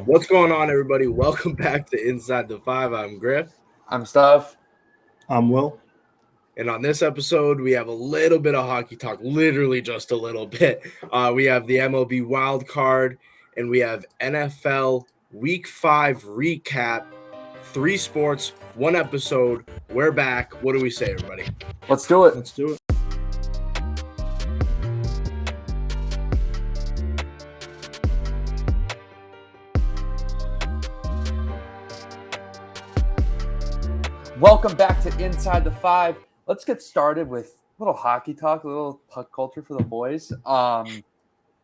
What's going on, everybody? Welcome back to Inside the Five. I'm Griff. I'm Stuff. I'm Will. And on this episode, we have a little bit of hockey talk, literally just a little bit. We have the MLB Wild Card, and we have NFL Week 5 recap. 3 sports, 1 episode. We're back. What do we say, everybody? Let's do it. Let's do it. Welcome back to Inside the Five. Let's get started with a little hockey talk, a little puck culture for the boys. We're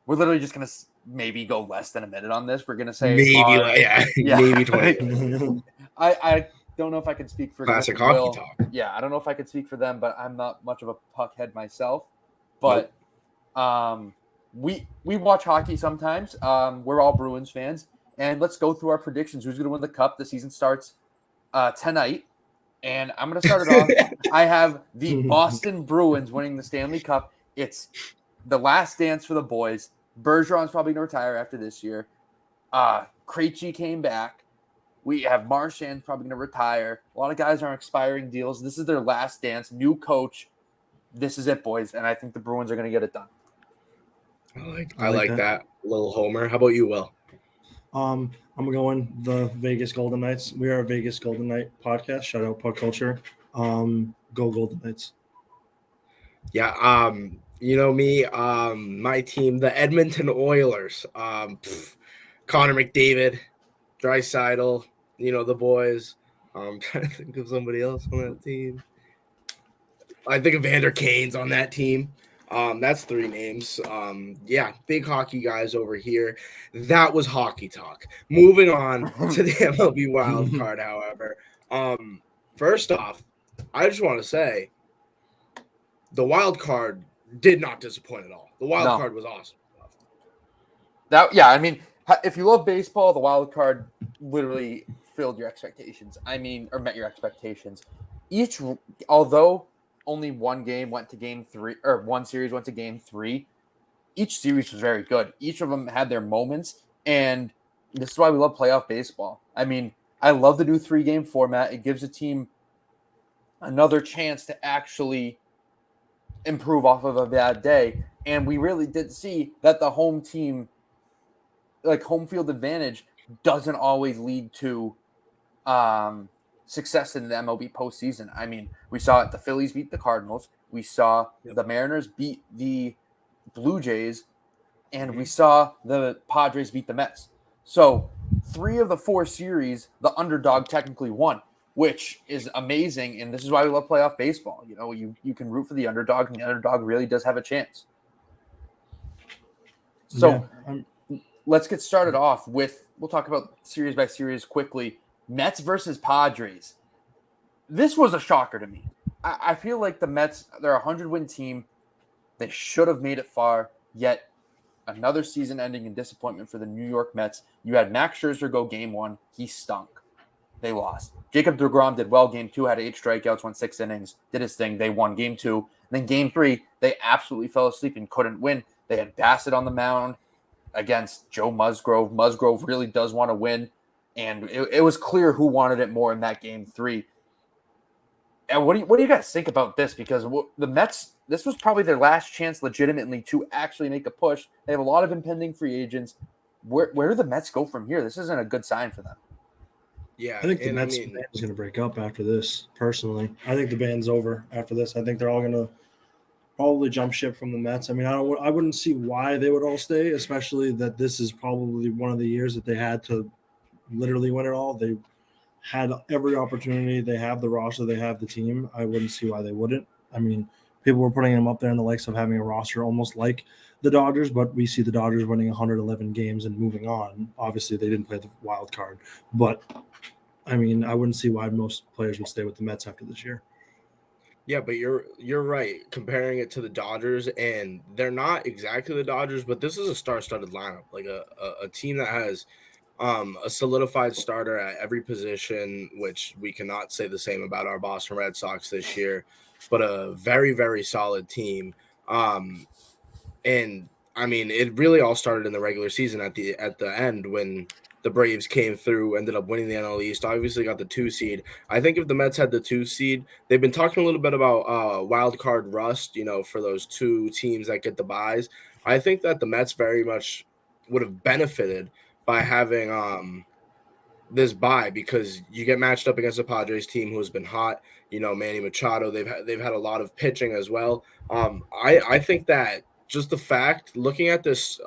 literally just going to maybe go less than a minute on this. We're going to say maybe 20. I don't know if I can speak for classic Griff and hockey Will. talk. Yeah, I don't know if I can speak for them, but I'm not much of a puck head myself. But we watch hockey sometimes. We're all Bruins fans. And let's go through our predictions. Who's going to win the cup? The season starts tonight. And I'm going to start it off. I have the Boston Bruins winning the Stanley Cup. It's the last dance for the boys. Bergeron's probably going to retire after this year. Krejci came back. We have Marchand's probably going to retire. A lot of guys are on expiring deals. This is their last dance. New coach. This is it, boys. And I think the Bruins are going to get it done. I like that. Little homer. How about you, Will? I'm going the Vegas Golden Knights. We are a Vegas Golden Knight podcast. Shout out puck culture. Go Golden Knights. Yeah, you know me, my team, the Edmonton Oilers. Connor McDavid, Draisaitl, the boys. I'm trying to think of somebody else on that team. I think Evander Kane's on that team. That's 3 names. Big hockey guys over here. That was hockey talk. Moving on to the MLB Wild Card, however. First off, I just want to say the Wild Card did not disappoint at all. The Wild Card was awesome. If you love baseball, the Wild Card literally filled your expectations. Or met your expectations. Although only one game went to game 3, or one series went to game 3. Each series was very good. Each of them had their moments, and this is why we love playoff baseball. I love the new 3-game format. It gives a team another chance to actually improve off of a bad day, and we really did see that the home team, like home field advantage, doesn't always lead to success in the MLB postseason. We saw it. The Phillies beat the Cardinals. We saw the Mariners beat the Blue Jays, and we saw the Padres beat the Mets. So 3 of the 4 series, the underdog technically won, which is amazing. And this is why we love playoff baseball. You can root for the underdog, and the underdog really does have a chance. So let's get started off with, we'll talk about series by series quickly. Mets versus Padres. This was a shocker to me. I feel like the Mets, they're a 100-win team. They should have made it far, yet another season-ending in disappointment for the New York Mets. You had Max Scherzer go game 1. He stunk. They lost. Jacob deGrom did well game 2, had 8 strikeouts, won 6 innings, did his thing. They won game 2. And then game 3, they absolutely fell asleep and couldn't win. They had Bassett on the mound against Joe Musgrove. Musgrove really does want to win. And it was clear who wanted it more in that game 3. And what do you guys think about this? Because the Mets, this was probably their last chance legitimately to actually make a push. They have a lot of impending free agents. Where do the Mets go from here? This isn't a good sign for them. Yeah, I think the Mets band is going to break up after this, personally. I think the band's over after this. I think they're all going to probably jump ship from the Mets. I wouldn't see why they would all stay, especially that this is probably one of the years that they had to literally win it all. They had every opportunity. They have the roster. They have the team. I wouldn't see why they wouldn't. People were putting them up there in the likes of having a roster almost like the Dodgers, but we see the Dodgers winning 111 games and moving on. Obviously, they didn't play the wild card. But, I wouldn't see why most players would stay with the Mets after this year. Yeah, but you're right. Comparing it to the Dodgers, and they're not exactly the Dodgers, but this is a star-studded lineup, like a team that has a solidified starter at every position, which we cannot say the same about our Boston Red Sox this year, but a very, very solid team. And it really all started in the regular season at the end when the Braves came through, ended up winning the NL East, obviously got the 2 seed. I think if the Mets had the 2 seed, they've been talking a little bit about wild card rust, for those 2 teams that get the buys. I think that the Mets very much would have benefited by having this bye, because you get matched up against a Padres team who has been hot. Manny Machado, they've had a lot of pitching as well. I think that just the fact, looking at this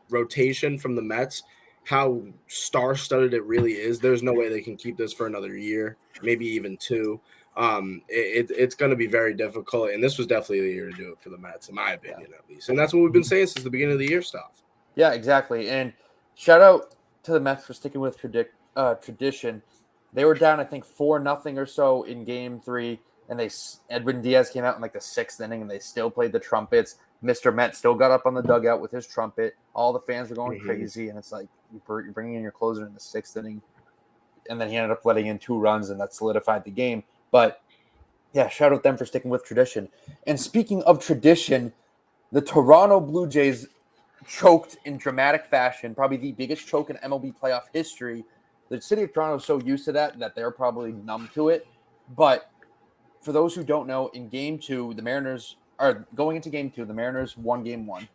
rotation from the Mets, how star-studded it really is, there's no way they can keep this for another year, maybe even 2. It's going to be very difficult, and this was definitely the year to do it for the Mets, in my opinion, at least. And that's what we've been saying since the beginning of the year stuff. Yeah, exactly. And shout out to the Mets for sticking with tradition. They were down, I think, 4-0 or so in Game 3, and Edwin Diaz came out in like the 6th inning, and they still played the trumpets. Mr. Met still got up on the dugout with his trumpet. All the fans were going crazy, and it's like you're bringing in your closer in the 6th inning, and then he ended up letting in 2 runs, and that solidified the game. But yeah, shout out them for sticking with tradition. And speaking of tradition, the Toronto Blue Jays choked in dramatic fashion, probably the biggest choke in MLB playoff history. The city of Toronto is so used to that they're probably numb to it. But for those who don't know, in Game 2, the Mariners are going into Game 2. The Mariners won Game 1.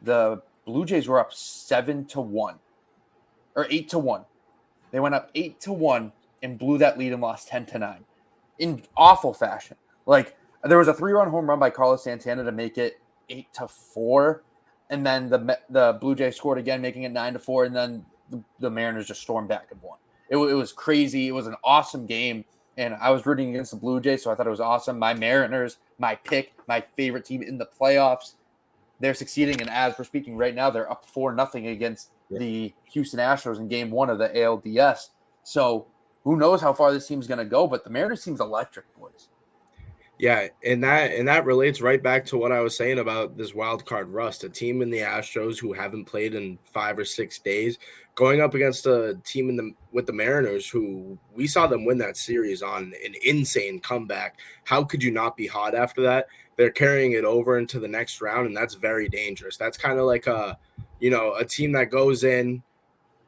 The Blue Jays were up 7-1 or 8-1. They went up 8-1 and blew that lead and lost 10-9 in awful fashion. Like, there was a 3-run home run by Carlos Santana to make it 8-4, and then the Blue Jays scored again, making it 9-4, and then the Mariners just stormed back and won. It was crazy. It was an awesome game, and I was rooting against the Blue Jays, so I thought it was awesome. My Mariners, my pick, my favorite team in the playoffs, they're succeeding, and as we're speaking right now, they're up 4-0 against the Houston Astros in Game 1 of the ALDS. So who knows how far this team's going to go, but the Mariners team's electric, boys. Yeah, and that relates right back to what I was saying about this wild card rust. A team in the Astros who haven't played in 5 or 6 days, going up against a team with the Mariners who we saw them win that series on an insane comeback. How could you not be hot after that? They're carrying it over into the next round, and that's very dangerous. That's kind of like a team that goes into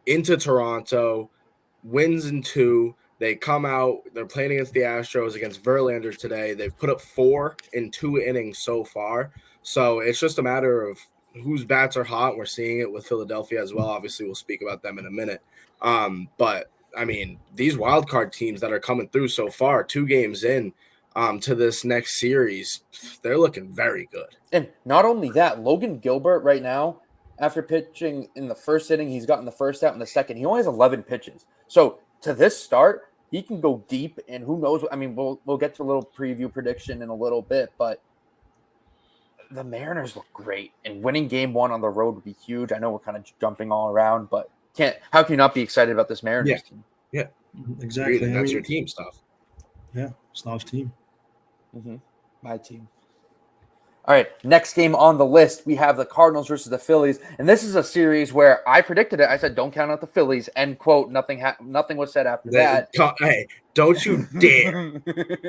Toronto, wins in 2. They come out, they're playing against the Astros, against Verlander today. They've put up 4 in 2 innings so far. So it's just a matter of whose bats are hot. We're seeing it with Philadelphia as well. Obviously, we'll speak about them in a minute. But, I mean, these wild card teams that are coming through so far, 2 games in to this next series, they're looking very good. And not only that, Logan Gilbert right now, after pitching in the first inning, he's gotten the first out in the second. He only has 11 pitches. So to this start, he can go deep, and who knows? I mean, we'll get to a little preview prediction in a little bit, but the Mariners look great, and winning Game 1 on the road would be huge. I know we're kind of jumping all around, but how can you not be excited about this Mariners team? Yeah, exactly. And that's your team stuff. Yeah, Stav's team. Mm-hmm. My team. All right, next game on the list, we have the Cardinals versus the Phillies, and this is a series where I predicted it. I said, "Don't count out the Phillies." End quote. Nothing was said after that. Hey, don't you dare!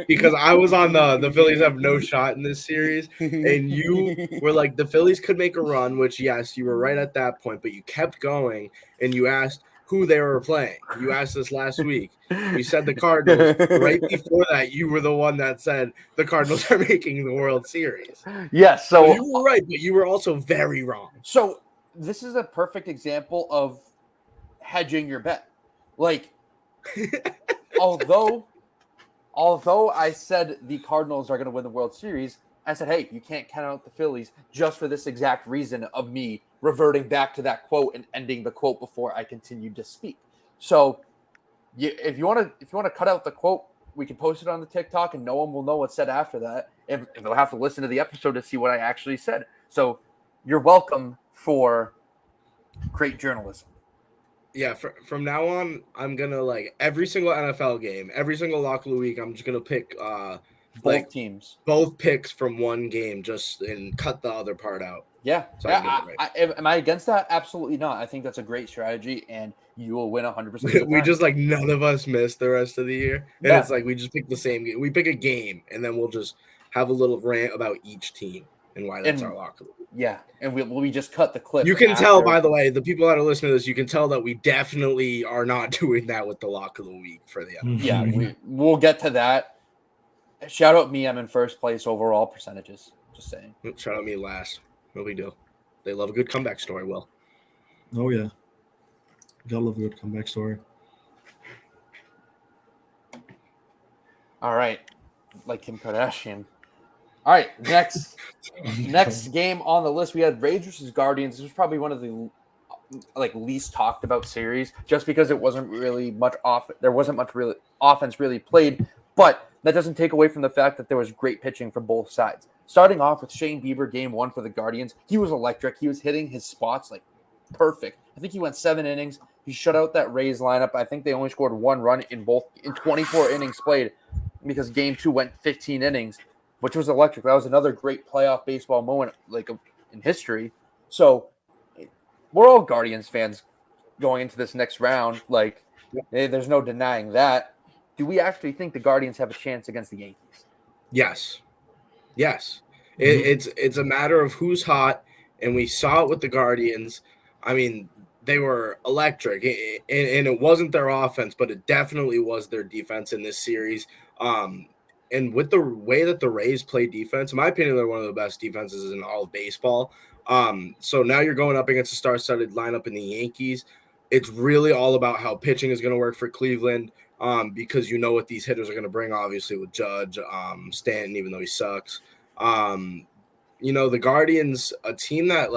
Because I was on the Phillies have no shot in this series, and you were like, the Phillies could make a run. Which, yes, you were right at that point, but you kept going, and you asked who they were playing. You asked this last week. You said the Cardinals. Right before that, you were the one that said the Cardinals are making the World Series. Yes, so you were right, but you were also very wrong. So this is a perfect example of hedging your bet. Like, although I said the Cardinals are going to win the World Series, I said, hey, you can't count out the Phillies just for this exact reason of me reverting back to that quote and ending the quote before I continued to speak. So if you want to cut out the quote, we can post it on the TikTok and no one will know what's said after that. And they'll have to listen to the episode to see what I actually said. So you're welcome for great journalism. Yeah, from now on, I'm going to, like, every single NFL game, every single lock of the week, I'm just going to pick both teams. Both picks from one game and cut the other part out. Yeah. So am I against that? Absolutely not. I think that's a great strategy, and you will win 100%. We just, like, none of us miss the rest of the year. And it's like we just pick the same game. We pick a game, and then we'll just have a little rant about each team. and why that's our lock of the week. Yeah, and we just cut the clip. You can tell, by the way, the people that are listening to this, you can tell that we definitely are not doing that with the lock of the week for the NFL. Yeah, we'll get to that. Shout out me, I'm in first place overall percentages. Just saying. Shout out me last. No big deal. They love a good comeback story, Will. Oh, yeah. Gotta love a good comeback story. All right. Like Kim Kardashian. All right, next game on the list, we had Rays versus Guardians. This was probably one of the least talked about series, just because it wasn't really much there wasn't much really offense really played, but that doesn't take away from the fact that there was great pitching from both sides. Starting off with Shane Bieber, game 1 for the Guardians, he was electric. He was hitting his spots like perfect. I think he went 7 innings. He shut out that Rays lineup. I think they only scored 1 run in 24 innings played, because game 2 went 15 innings. Which was electric. That was another great playoff baseball moment, in history. So we're all Guardians fans going into this next round. There's no denying that. Do we actually think the Guardians have a chance against the Yankees? Yes. It's a matter of who's hot, and we saw it with the Guardians. I mean, they were electric, and it wasn't their offense, but it definitely was their defense in this series. And with the way that the Rays play defense, in my opinion, they're one of the best defenses in all of baseball. So now you're going up against a star-studded lineup in the Yankees. It's really all about how pitching is going to work for Cleveland, because you know what these hitters are going to bring, obviously, with Judge, Stanton, even though he sucks. The Guardians, a team that,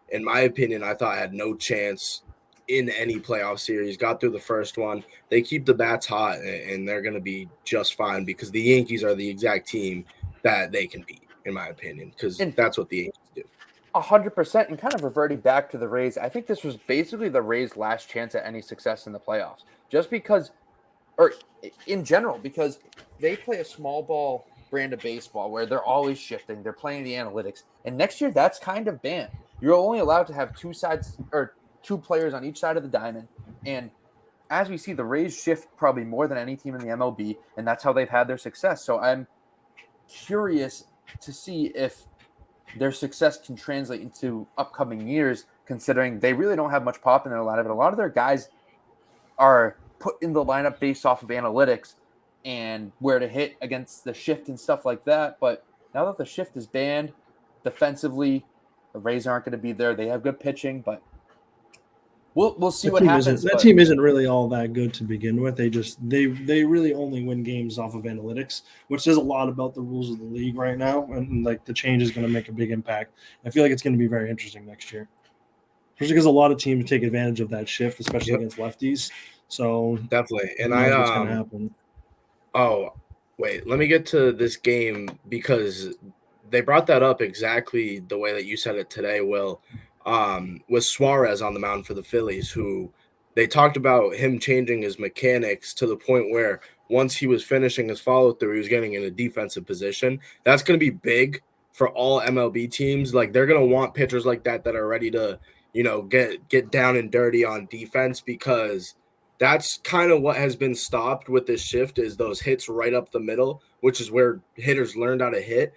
in my opinion, I thought had no chance in any playoff series, got through the first one. They keep the bats hot, and they're going to be just fine, because the Yankees are the exact team that they can beat, in my opinion, because that's what the Yankees do. 100%. And kind of reverting back to the Rays, I think this was basically the Rays' last chance at any success in the playoffs, just because, or in general, because they play a small ball brand of baseball where they're always shifting. They're playing the analytics. And next year, that's kind of banned. You're only allowed to have two players on each side of the diamond. And as we see, the Rays shift probably more than any team in the MLB, and that's how they've had their success. So I'm curious to see if their success can translate into upcoming years, considering they really don't have much pop in their lineup. And a lot of their guys are put in the lineup based off of analytics and where to hit against the shift and stuff like that. But now that the shift is banned, defensively, the Rays aren't going to be there. They have good pitching, but we'll see what happens. That team isn't really all that good to begin with. They really only win games off of analytics, which says a lot about the rules of the league right now. And the change is going to make a big impact. I feel like it's going to be very interesting next year, especially because a lot of teams take advantage of that shift, especially against lefties. So definitely. And what's going to happen. Oh, wait, let me get to this game, because they brought that up exactly the way that you said it today, Will. Was Suarez on the mound for the Phillies, who they talked about him changing his mechanics to the point where once he was finishing his follow-through, he was getting in a defensive position. That's going to be big for all MLB teams. They're going to want pitchers like that are ready to, get down and dirty on defense, because that's kind of what has been stopped with this shift, is those hits right up the middle, which is where hitters learned how to hit.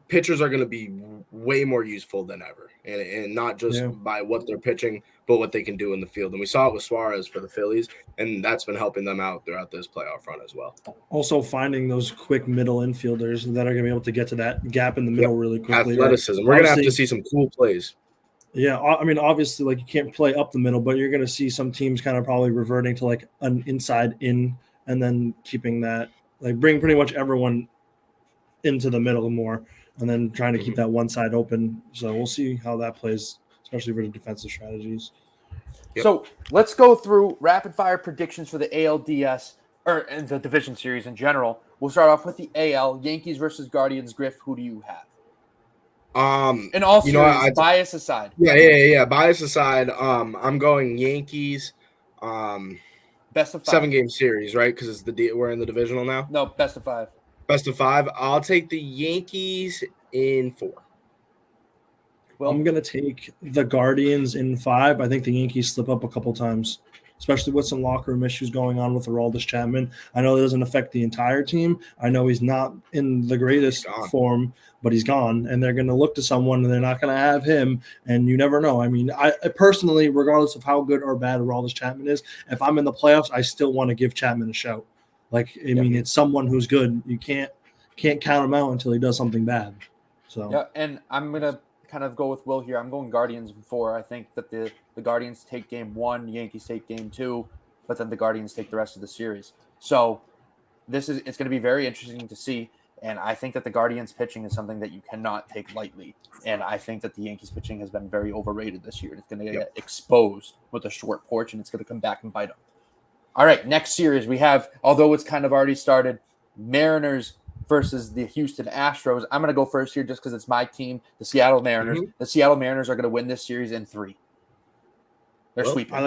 Pitchers are going to be way more useful than ever, and not just by what they're pitching, but what they can do in the field. And we saw it with Suarez for the Phillies, and that's been helping them out throughout this playoff run as well. Also finding those quick middle infielders that are going to be able to get to that gap in the middle really quickly. Athleticism. We're going to have to see some cool plays. Yeah, I mean, obviously, you can't play up the middle, but you're going to see some teams kind of probably reverting to an inside in, and then keeping that, bring pretty much everyone into the middle more, and then trying to keep that one side open. So we'll see how that plays, especially for the defensive strategies. Yep. So let's go through rapid fire predictions for the ALDS and the division series in general. We'll start off with the AL, Yankees versus Guardians. Griff, who do you have? In all series, bias aside. Yeah. Bias aside, I'm going Yankees. Best of 5. 7-game series, right? Because we're in the divisional now. No, best of 5. Best of 5. I'll take the Yankees in 4. Well, I'm going to take the Guardians in 5. I think the Yankees slip up a couple times. especially with some locker room issues going on with Aroldis Chapman. I know it doesn't affect the entire team. I know he's not in the greatest form, but he's gone, and they're going to look to someone, and they're not going to have him, and you never know. I mean, I personally, regardless of how good or bad Aroldis Chapman is, if I'm in the playoffs, I still want to give Chapman a shout. Like, I mean, it's someone who's good. You can't count him out until he does something bad. So yeah, and I'm going to kind of go with Will here. I'm going Guardians in 4. I think that the Guardians take game 1, Yankees take game 2, but then the Guardians take the rest of the series. So it's going to be very interesting to see. And I think that the Guardians pitching is something that you cannot take lightly. And I think that the Yankees pitching has been very overrated this year. It's going to get exposed with a short porch, and it's going to come back and bite them. All right, next series we have, although it's kind of already started, Mariners versus the Houston Astros. I'm going to go first here just because it's my team, the Seattle Mariners. The Seattle Mariners are going to win this series in 3. They're sweeping. I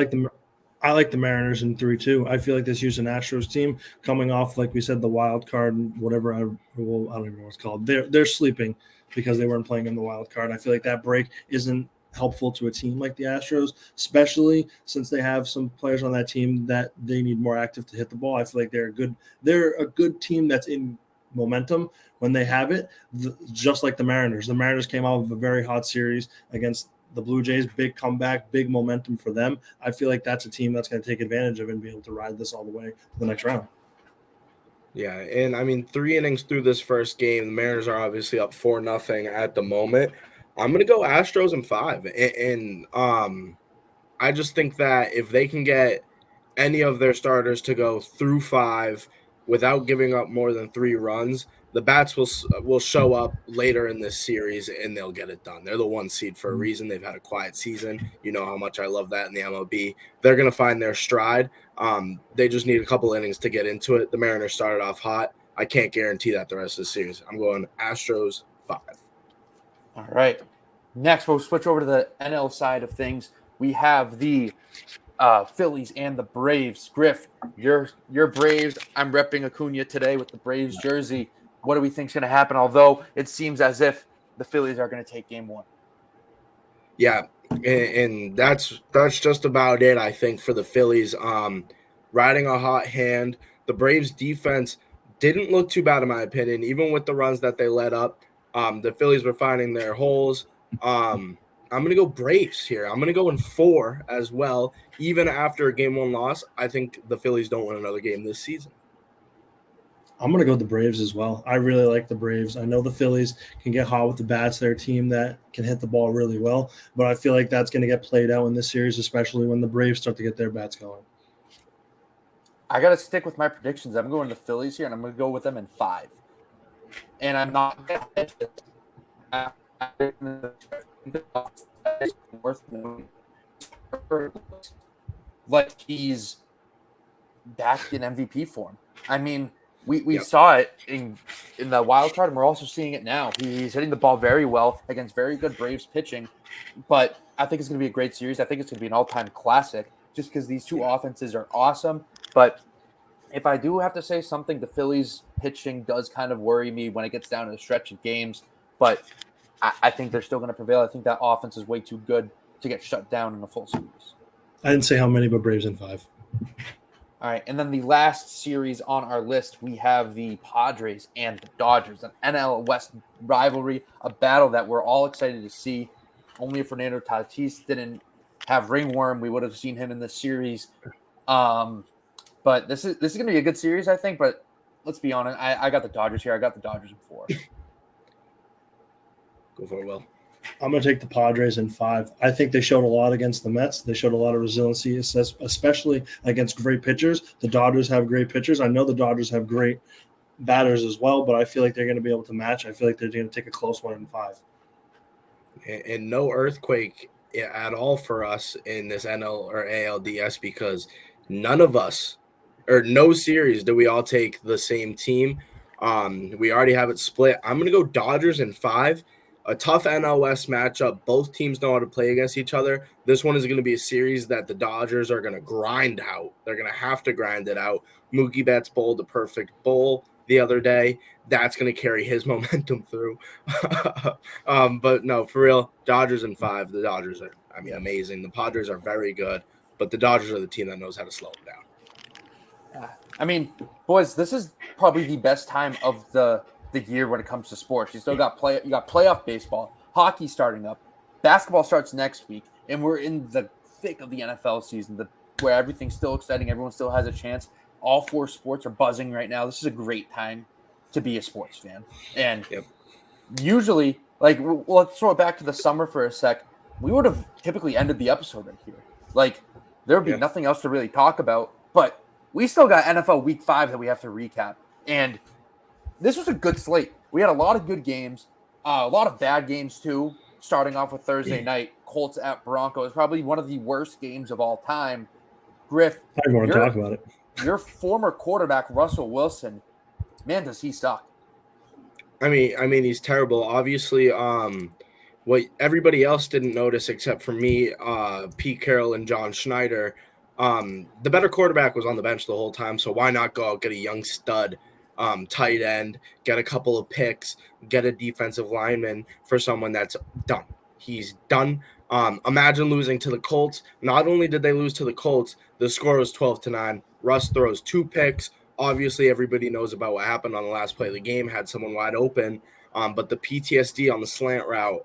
like the Mariners in 3 too. I feel like this Houston Astros team coming off, like we said, the wild card, whatever. I don't even know what it's called. They're sleeping because they weren't playing in the wild card. I feel like that break isn't helpful to a team like the Astros, especially since they have some players on that team that they need more active to hit the ball. I feel like they're a good team that's in momentum when they have it, just like the Mariners. The Mariners came out with a very hot series against the Blue Jays, big comeback, big momentum for them. I feel like that's a team that's going to take advantage of it and be able to ride this all the way to the next round. Yeah, and I mean, 3 innings through this first game, the Mariners are obviously up 4-0 at the moment. I'm going to go Astros in 5. And I just think that if they can get any of their starters to go through 5 without giving up more than 3 runs, the bats will show up later in this series, and they'll get it done. They're the 1 seed for a reason. They've had a quiet season. You know how much I love that in the MLB. They're going to find their stride. They just need a couple innings to get into it. The Mariners started off hot. I can't guarantee that the rest of the series. I'm going Astros 5. All right. Next, we'll switch over to the NL side of things. We have the Phillies and the Braves. Griff, your Braves. I'm repping Acuna today with the Braves jersey. What do we think is going to happen? Although it seems as if the Phillies are going to take game 1. Yeah, and that's just about it, I think, for the Phillies. Riding a hot hand. The Braves defense didn't look too bad, in my opinion, even with the runs that they let up. The Phillies were finding their holes. I'm going to go Braves here. I'm going to go in 4 as well. Even after a game 1 loss, I think the Phillies don't win another game this season. I'm going to go with the Braves as well. I really like the Braves. I know the Phillies can get hot with the bats. They're a team that can hit the ball really well, but I feel like that's going to get played out in this series, especially when the Braves start to get their bats going. I got to stick with my predictions. I'm going to the Phillies here, and I'm going to go with them in 5. And I'm not going to like he's back in MVP form. I mean, we saw it in the wild card, and we're also seeing it now. He's hitting the ball very well against very good Braves pitching, but I think it's going to be a great series. I think it's going to be an all-time classic just because these two offenses are awesome. But if I do have to say something, the Phillies pitching does kind of worry me when it gets down to the stretch of games, but I think they're still going to prevail. I think that offense is way too good to get shut down in a full series. I didn't say how many, but Braves in 5. All right, and then the last series on our list, we have the Padres and the Dodgers, an NL West rivalry, a battle that we're all excited to see. Only if Fernando Tatis didn't have ringworm, we would have seen him in this series. But this is going to be a good series, I think. But let's be honest, I got the Dodgers here. I got the Dodgers in 4. Go for it, Will. I'm going to take the Padres in 5. I think they showed a lot against the Mets. They showed a lot of resiliency, especially against great pitchers. The Dodgers have great pitchers. I know the Dodgers have great batters as well, but I feel like they're going to be able to match. I feel like they're going to take a close one in 5. And no earthquake at all for us in this NL or ALDS because none of us, or no series, do we all take the same team. We already have it split. I'm going to go Dodgers in 5. A tough NL West matchup. Both teams know how to play against each other. This one is going to be a series that the Dodgers are going to grind out. They're going to have to grind it out. Mookie Betts bowled a perfect bowl the other day. That's going to carry his momentum through. But no, for real, Dodgers in 5. The Dodgers are, amazing. The Padres are very good, but the Dodgers are the team that knows how to slow them down. I mean, boys, this is probably the best time of the year when it comes to sports. You still got playoff baseball, hockey starting up, basketball starts next week, and we're in the thick of the NFL season, where everything's still exciting, everyone still has a chance. All 4 sports are buzzing right now. This is a great time to be a sports fan. And usually, let's throw it back to the summer for a sec. We would have typically ended the episode right here. There would be nothing else to really talk about, but we still got NFL Week 5 that we have to recap. And this was a good slate. We had a lot of good games, a lot of bad games too, starting off with Thursday night, Colts at Broncos, probably one of the worst games of all time. Griff, I want to talk about it. Your former quarterback, Russell Wilson, man, does he suck. I mean, he's terrible. Obviously, what everybody else didn't notice except for me, Pete Carroll and John Schneider, the better quarterback was on the bench the whole time, so why not go out, get a young stud tight end, get a couple of picks, get a defensive lineman for someone that's done. He's done. Imagine losing to the Colts. Not only did they lose to the Colts, the score was 12-9. Russ throws 2 picks. Obviously, everybody knows about what happened on the last play of the game, had someone wide open. But the PTSD on the slant route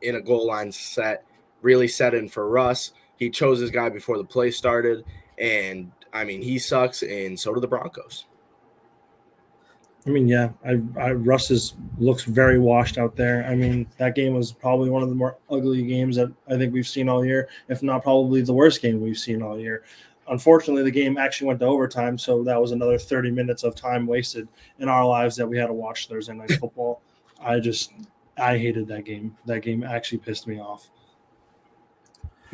in a goal line set really set in for Russ. He chose his guy before the play started. And, I mean, he sucks, and so do the Broncos. I mean, yeah, Russ looks very washed out there. I mean, that game was probably one of the more ugly games that I think we've seen all year, if not probably the worst game we've seen all year. Unfortunately, the game actually went to overtime, so that was another 30 minutes of time wasted in our lives that we had to watch Thursday Night Football. I hated that game. That game actually pissed me off.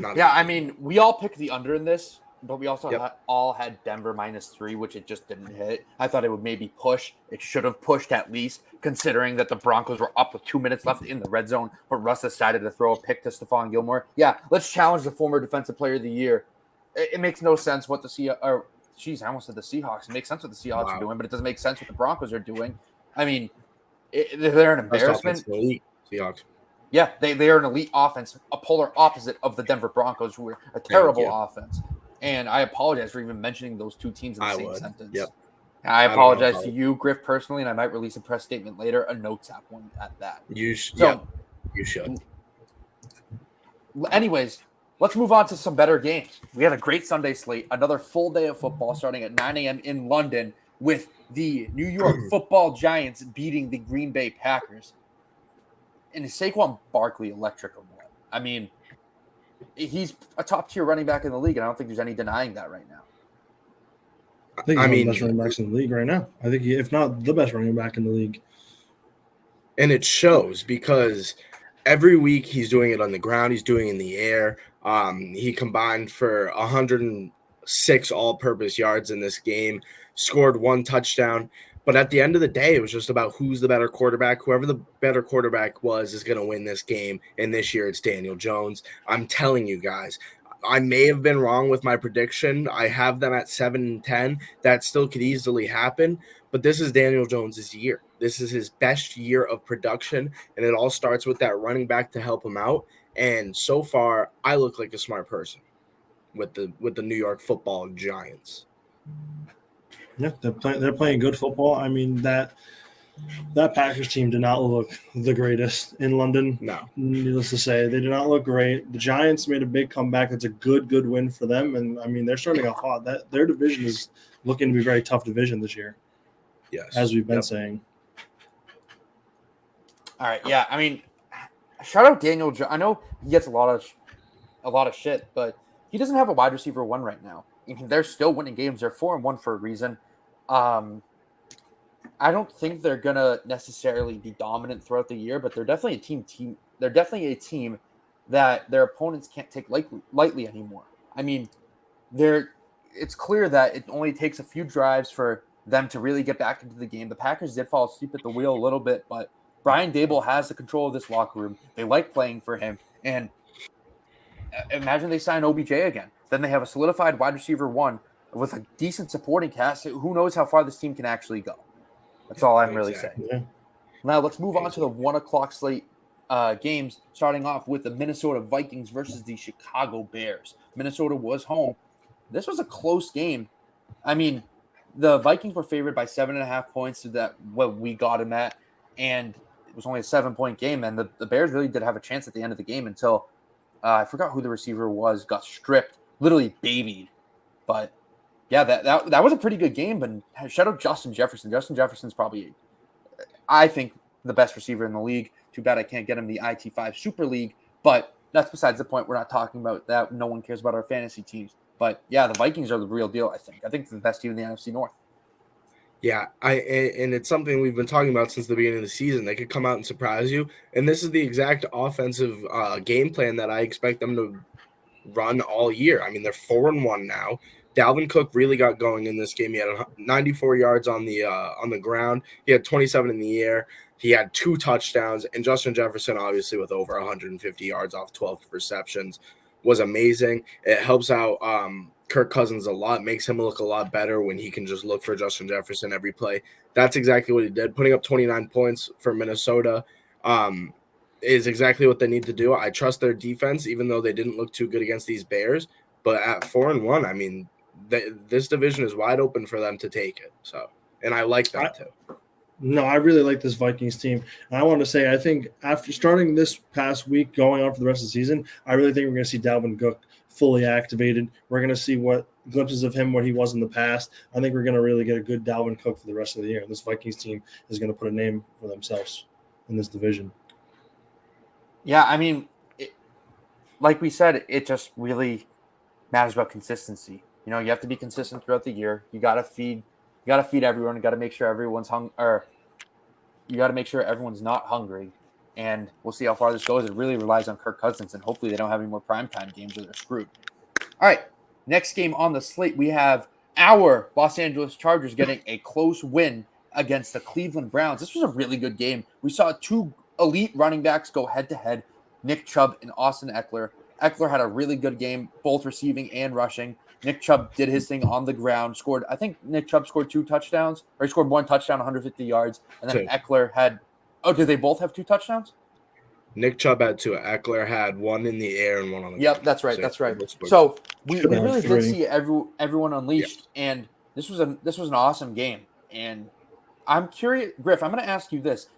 I mean, we all picked the under in this, but we also all had Denver -3, which it just didn't hit. I thought it would maybe push. It should have pushed at least, considering that the Broncos were up with 2 minutes left in the red zone, but Russ decided to throw a pick to Stephon Gilmore. Yeah, let's challenge the former Defensive Player of the Year. It makes no sense what I almost said the Seahawks. It makes sense what the Seahawks are doing, but it doesn't make sense what the Broncos are doing. I mean, they're an embarrassment. Seahawks. Yeah, they are an elite offense, a polar opposite of the Denver Broncos, who are a terrible offense. And I apologize for even mentioning those two teams in the same sentence. Yep. I apologize to you, Griff, personally, and I might release a press statement later, a notes app one at that. You should. Anyways, let's move on to some better games. We had a great Sunday slate, another full day of football starting at 9 a.m. in London with the New York Football Giants beating the Green Bay Packers. And is Saquon Barkley electric or what? I mean, he's a top-tier running back in the league, and I don't think there's any denying that right now. I think he's one of the best running backs in the league right now. I think if not the best running back in the league. And it shows because every week he's doing it on the ground. He's doing it in the air. He combined for 106 all-purpose yards in this game, scored 1 touchdown. But at the end of the day, it was just about who's the better quarterback. Whoever the better quarterback was is going to win this game. And this year it's Daniel Jones. I'm telling you guys, I may have been wrong with my prediction. I have them at 7-10. That still could easily happen. But this is Daniel Jones' year. This is his best year of production. And it all starts with that running back to help him out. And so far, I look like a smart person with the New York Football Giants. Yeah, they're playing good football. I mean, that Packers team did not look the greatest in London. No. Needless to say, they did not look great. The Giants made a big comeback. It's a good win for them. And, I mean, they're starting off hot. Their division is looking to be a very tough division this year. Yes. As we've been saying. All right, yeah. I mean, shout out Daniel Jones. I know he gets a lot of shit, but he doesn't have a wide receiver 1 right now. They're still winning games. They're 4-1 for a reason. I don't think they're gonna necessarily be dominant throughout the year, but they're definitely a team. They're definitely a team that their opponents can't take lightly anymore. I mean, it's clear that it only takes a few drives for them to really get back into the game. The Packers did fall asleep at the wheel a little bit, but Brian Daboll has the control of this locker room. They like playing for him, and imagine they sign OBJ again. Then they have a solidified wide receiver 1 with a decent supporting cast. Who knows how far this team can actually go? That's all I'm really saying. Yeah. Now let's move on to the 1 o'clock slate. games, starting off with the Minnesota Vikings versus the Chicago Bears. Minnesota was home. This was a close game. I mean, the Vikings were favored by 7.5 points to that what we got them at, and it was only a 7-point game. And the Bears really did have a chance at the end of the game until I forgot who the receiver was, got stripped, literally babied. But yeah, that was a pretty good game. But shout out Justin Jefferson. Justin Jefferson's probably, I think, the best receiver in the league. Too bad I can't get him the IT5 Super League, but that's besides the point. We're not talking about that. No one cares about our fantasy teams. But yeah, the Vikings are the real deal, I think. I think they're the best team in the NFC North. Yeah, and it's something we've been talking about since the beginning of the season. They could come out and surprise you, and this is the exact offensive game plan that I expect them to run all year. I mean, they're 4-1 now. Dalvin Cook really got going in this game. He had 94 yards on the ground. He had 27 in the air. He had 2 touchdowns, and Justin Jefferson, obviously, with over 150 yards off 12 receptions, was amazing. It helps out Kirk Cousins a lot, makes him look a lot better when he can just look for Justin Jefferson every play. That's exactly what he did. Putting up 29 points for Minnesota is exactly what they need to do. I trust their defense, even though they didn't look too good against these Bears. But at 4-1, I mean, this division is wide open for them to take it. So, and I like that too. No, I really like this Vikings team. And I want to say, I think after starting this past week, going on for the rest of the season, I really think we're going to see Dalvin Cook fully activated. We're going to see what glimpses of him, what he was in the past. I think we're going to really get a good Dalvin Cook for the rest of the year. This Vikings team is going to put a name for themselves in this division. Yeah, I mean, like we said, it just really matters about consistency. You know, you have to be consistent throughout the year. You got to feed everyone. You got to make sure everyone's you got to make sure everyone's not hungry. And we'll see how far this goes. It really relies on Kirk Cousins, and hopefully they don't have any more primetime games or they're screwed. All right, next game on the slate, we have our Los Angeles Chargers getting a close win against the Cleveland Browns. This was a really good game. We saw 2 elite running backs go head-to-head, Nick Chubb and Austin Eckler. Eckler had a really good game, both receiving and rushing. Nick Chubb did his thing on the ground, I think Nick Chubb scored 2 touchdowns, or he scored 1 touchdown, 150 yards, and then 2. Eckler had did they both have 2 touchdowns? Nick Chubb had 2. Eckler had 1 in the air and 1 on the ground. Yep, that's right. So we really did see everyone unleashed, and this was an awesome game. And I'm curious, Griff, I'm going to ask you this.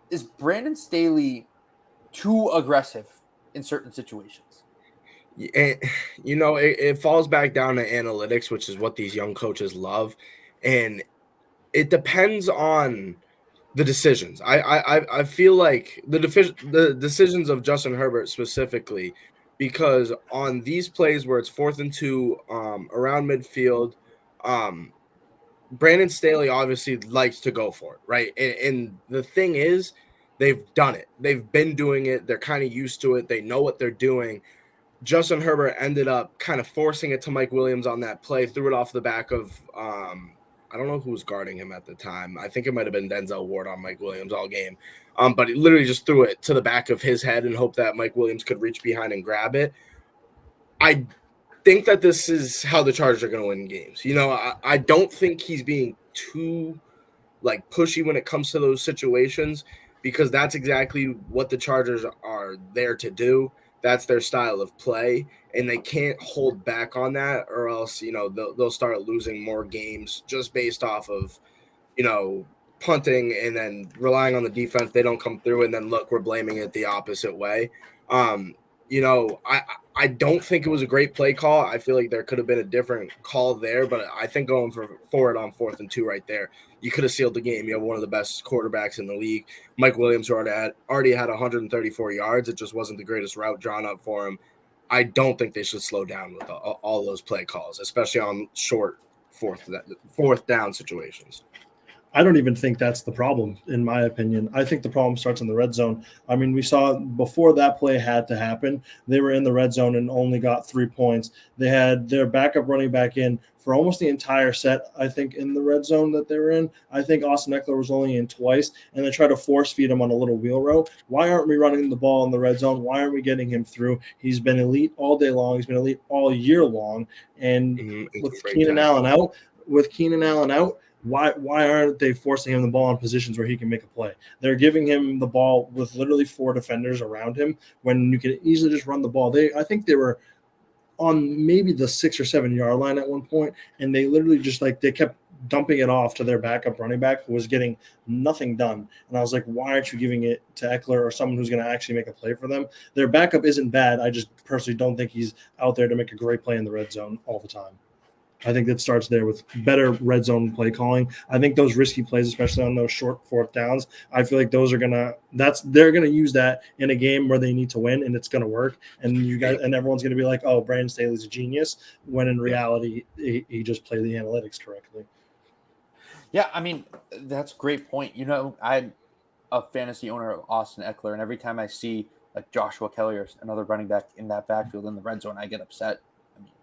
Is Brandon Staley too aggressive in certain situations? You know, it falls back down to analytics, which is what these young coaches love. And it depends on the decisions. I feel like the decisions of Justin Herbert specifically, because on these plays where it's 4th and 2 around midfield, Brandon Staley obviously likes to go for it, right? And the thing is, they've done it. They've been doing it. They're kind of used to it. They know what they're doing. Justin Herbert ended up kind of forcing it to Mike Williams on that play, threw it off the back of I don't know who was guarding him at the time. I think it might have been Denzel Ward on Mike Williams all game. But he literally just threw it to the back of his head and hoped that Mike Williams could reach behind and grab it. I think that this is how the Chargers are going to win games. You know, I don't think he's being too pushy when it comes to those situations, because that's exactly what the Chargers are there to do. That's their style of play, and they can't hold back on that, or else, you know, they'll start losing more games just based off of, you know, punting and then relying on the defense. They don't come through, and then look, we're blaming it the opposite way. You know, I don't think it was a great play call. I feel like there could have been a different call there, but I think going for it on 4th and 2 right there, you could have sealed the game. You have one of the best quarterbacks in the league. Mike Williams already had 134 yards. It just wasn't the greatest route drawn up for him. I don't think they should slow down with all those play calls, especially on short fourth down situations. I don't even think that's the problem, in my opinion. I think the problem starts in the red zone. I mean, we saw before that play had to happen, they were in the red zone and only got 3 points. They had their backup running back in for almost the entire set, I think, in the red zone that they were in. I think Austin Eckler was only in twice, and they tried to force feed him on a little wheel route. Why aren't we running the ball in the red zone? Why aren't we getting him through? He's been elite all day long. He's been elite all year long. And with Keenan Allen out, Why aren't they forcing him the ball in positions where he can make a play? They're giving him the ball with literally 4 defenders around him when you can easily just run the ball. I think they were on maybe the 6 or 7 yard line at one point, and they literally just they kept dumping it off to their backup running back who was getting nothing done. And I was like, why aren't you giving it to Eckler or someone who's going to actually make a play for them? Their backup isn't bad. I just personally don't think he's out there to make a great play in the red zone all the time. I think that starts there with better red zone play calling. I think those risky plays, especially on those short 4th downs, I feel like those are they're gonna use that in a game where they need to win, and it's gonna work. And everyone's gonna be like, "Oh, Brandon Staley's a genius," when in reality he just played the analytics correctly. Yeah, I mean, that's a great point. I'm a fantasy owner of Austin Eckler, and every time I see Joshua Kelly or another running back in that backfield in the red zone, I get upset.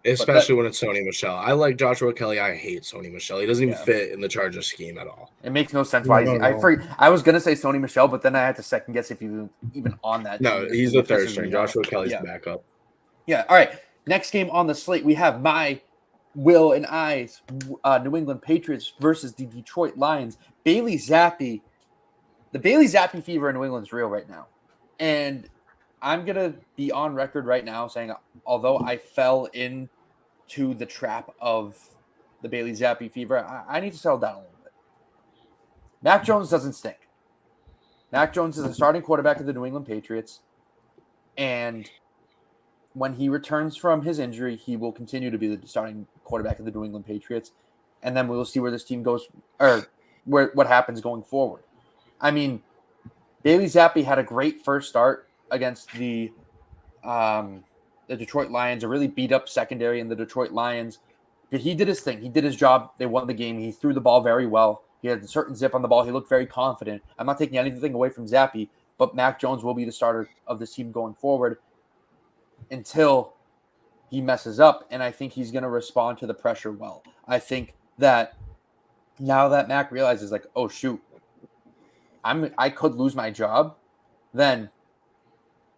Especially when it's Sony Michel. I like Joshua Kelly. I hate Sony Michel. He doesn't even fit in the Chargers scheme at all. It makes no sense why I was gonna say Sony Michel, but then I had to second guess if he was even on that. No, he's the 3rd string. Joshua Kelly's the backup. Yeah. All right. Next game on the slate, we have my Will and I's New England Patriots versus the Detroit Lions. Bailey Zappi. The Bailey Zappi fever in New England is real right now, and I'm going to be on record right now saying, although I fell into the trap of the Bailey Zappi fever, I need to settle down a little bit. Mac Jones doesn't stink. Mac Jones is the starting quarterback of the New England Patriots, and when he returns from his injury, he will continue to be the starting quarterback of the New England Patriots, and then we'll see where this team goes, or what happens going forward. I mean, Bailey Zappi had a great first start against the Detroit Lions, a really beat up secondary in the Detroit Lions. But he did his thing. He did his job. They won the game. He threw the ball very well. He had a certain zip on the ball. He looked very confident. I'm not taking anything away from Zappi, but Mac Jones will be the starter of this team going forward until he messes up. And I think he's going to respond to the pressure well. I think that now that Mac realizes, oh, shoot, I could lose my job, then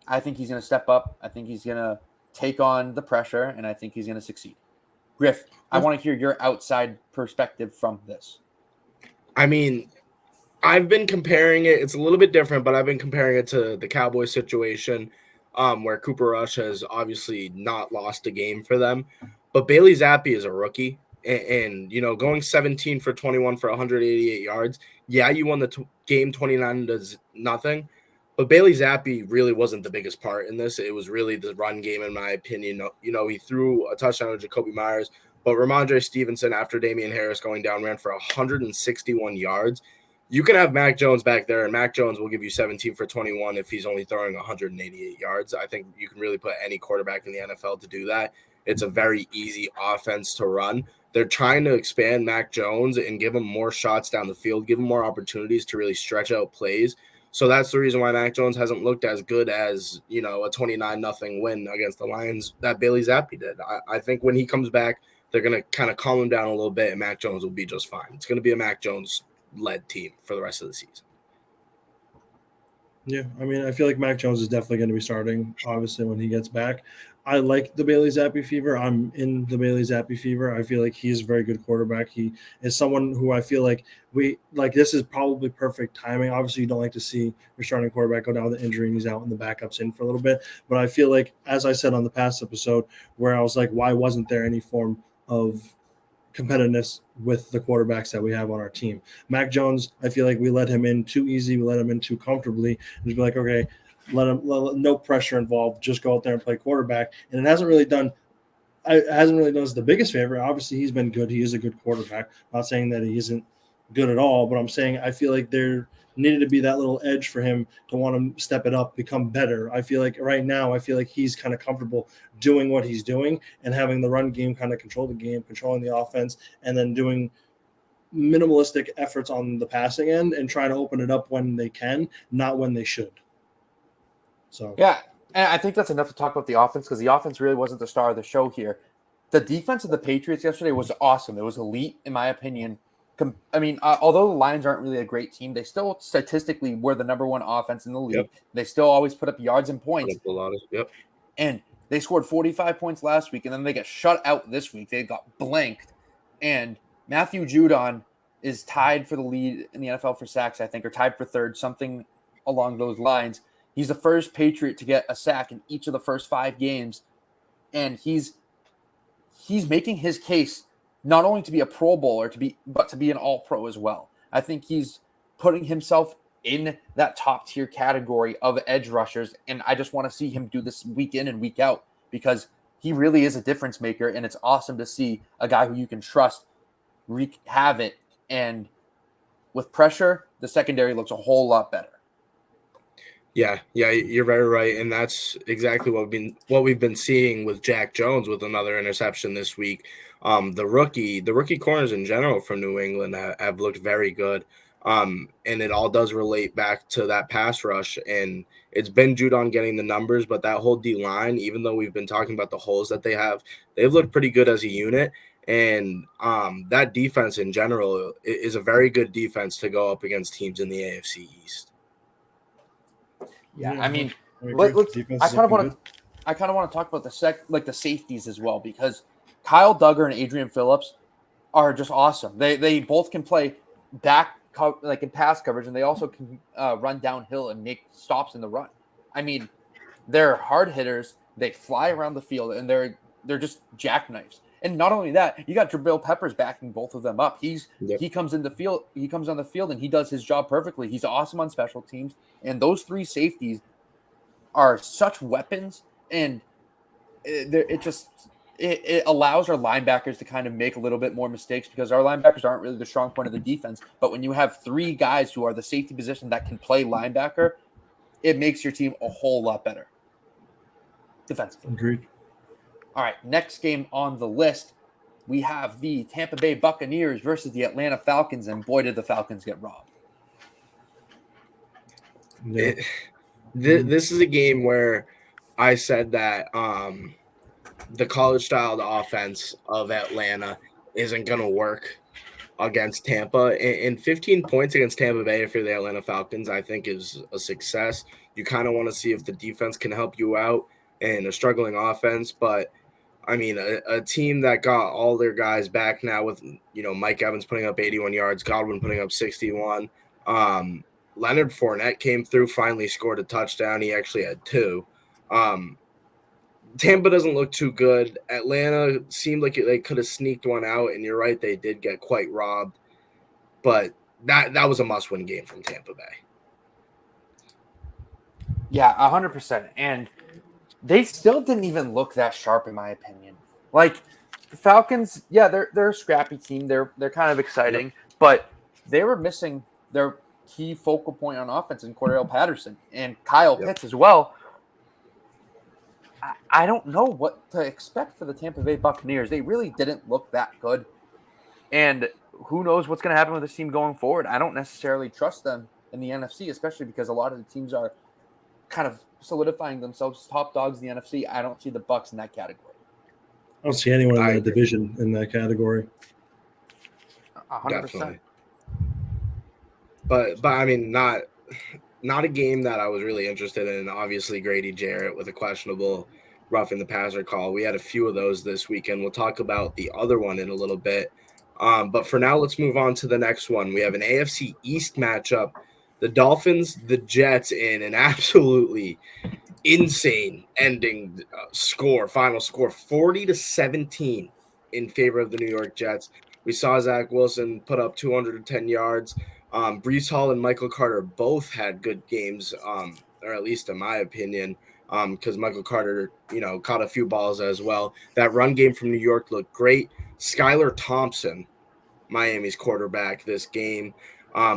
I think he's going to step up. I think he's going to take on the pressure, and I think he's going to succeed. Griff, I want to hear your outside perspective from this. I mean, I've been comparing it. It's a little bit different, but I've been comparing it to the Cowboys situation where Cooper Rush has obviously not lost a game for them. But Bailey Zappi is a rookie. And going 17 for 21 for 188 yards. Yeah, you won the game 29-0. But Bailey Zappi really wasn't the biggest part in this. It was really the run game, in my opinion. He threw a touchdown to Jacoby Myers, but Ramondre Stevenson, after Damian Harris going down, ran for 161 yards. You can have Mac Jones back there, and Mac Jones will give you 17 for 21 if he's only throwing 188 yards. I think you can really put any quarterback in the NFL to do that. It's a very easy offense to run. They're trying to expand Mac Jones and give him more shots down the field, give him more opportunities to really stretch out plays. So that's the reason why Mac Jones hasn't looked as good as, a 29-0 win against the Lions that Bailey Zappi did. I think when he comes back, they're going to kind of calm him down a little bit, and Mac Jones will be just fine. It's going to be a Mac Jones-led team for the rest of the season. Yeah, I mean, I feel like Mac Jones is definitely going to be starting, obviously, when he gets back. I like the Bailey Zappi fever. I'm in the Bailey Zappi fever. I feel like he's a very good quarterback. He is someone who I feel like this is probably perfect timing. Obviously, you don't like to see your starting quarterback go down with the injury and he's out and the backup's in for a little bit. But I feel like, as I said on the past episode, where I was like, why wasn't there any form of competitiveness with the quarterbacks that we have on our team? Mac Jones, I feel like we let him in too easy. We let him in too comfortably. And be like, okay, let him no pressure involved. Just go out there and play quarterback. And it hasn't really done us the biggest favor. Obviously, he's been good. He is a good quarterback. I'm not saying that he isn't good at all, but I'm saying I feel like there needed to be that little edge for him to want to step it up, become better. I feel like right now, he's kind of comfortable doing what he's doing and having the run game kind of control the game, controlling the offense, and then doing minimalistic efforts on the passing end and trying to open it up when they can, not when they should. So yeah, and I think that's enough to talk about the offense, because the offense really wasn't the star of the show here. The defense of the Patriots yesterday was awesome. It was elite, in my opinion. Although the Lions aren't really a great team, they still statistically were the number one offense in the league. Yep. They still always put up yards and points. Yep. And they scored 45 points last week, and then they got shut out this week. They got blanked. And Matthew Judon is tied for the lead in the NFL for sacks, I think, or tied for third, something along those lines. He's the first Patriot to get a sack in each of the first 5 games, and he's making his case not only to be a Pro Bowler, but to be an All-Pro as well. I think he's putting himself in that top-tier category of edge rushers, and I just want to see him do this week in and week out because he really is a difference maker, and it's awesome to see a guy who you can trust wreak havoc. And with pressure, the secondary looks a whole lot better. Yeah, you're very right, and that's exactly what we've been seeing with Jack Jones with another interception this week. The rookie corners in general from New England have looked very good, and it all does relate back to that pass rush. And it's been Judon getting the numbers, but that whole D line, even though we've been talking about the holes that they've looked pretty good as a unit. And that defense in general is a very good defense to go up against teams in the AFC East. Yeah, I mean, I kind of want to talk about the safeties as well, because Kyle Duggar and Adrian Phillips are just awesome. They both can play back in pass coverage, and they also can run downhill and make stops in the run. I mean, they're hard hitters. They fly around the field, and they're just jackknives. And not only that, you got Jabril Peppers backing both of them up. He comes on the field and he does his job perfectly. He's awesome on special teams. And those 3 safeties are such weapons, and it allows our linebackers to kind of make a little bit more mistakes because our linebackers aren't really the strong point of the defense. But when you have 3 guys who are the safety position that can play linebacker, it makes your team a whole lot better defensively. Agreed. All right, next game on the list, we have the Tampa Bay Buccaneers versus the Atlanta Falcons, and boy, did the Falcons get robbed. Yeah. This is a game where I said that the college-styled offense of Atlanta isn't going to work against Tampa. And 15 points against Tampa Bay for the Atlanta Falcons, I think, is a success. You kind of want to see if the defense can help you out in a struggling offense, but I mean, a team that got all their guys back now with, Mike Evans putting up 81 yards, Godwin putting up 61. Leonard Fournette came through, finally scored a touchdown. He actually had 2. Tampa doesn't look too good. Atlanta seemed like they could have sneaked one out, and you're right, they did get quite robbed. But that was a must-win game from Tampa Bay. Yeah, 100%. And they still didn't even look that sharp, in my opinion. Like, the Falcons, yeah, they're a scrappy team. They're kind of exciting, but they were missing their key focal point on offense in Cordell Patterson and Kyle Pitts as well. I don't know what to expect for the Tampa Bay Buccaneers. They really didn't look that good, and who knows what's going to happen with this team going forward. I don't necessarily trust them in the NFC, especially because a lot of the teams are kind of solidifying themselves as top dogs in the NFC. I don't see the Bucs in that category. I don't see anyone in that division in that category. 100%. Definitely. But I mean, not a game that I was really interested in. Obviously, Grady Jarrett with a questionable roughing the passer call. We had a few of those this weekend. We'll talk about the other one in a little bit. But for now, let's move on to the next one. We have an AFC East matchup. The Dolphins, the Jets, in an absolutely insane ending final score, 40-17 in favor of the New York Jets. We saw Zach Wilson put up 210 yards. Breece Hall and Michael Carter both had good games, or at least in my opinion, because Michael Carter, caught a few balls as well. That run game from New York looked great. Skylar Thompson, Miami's quarterback this game.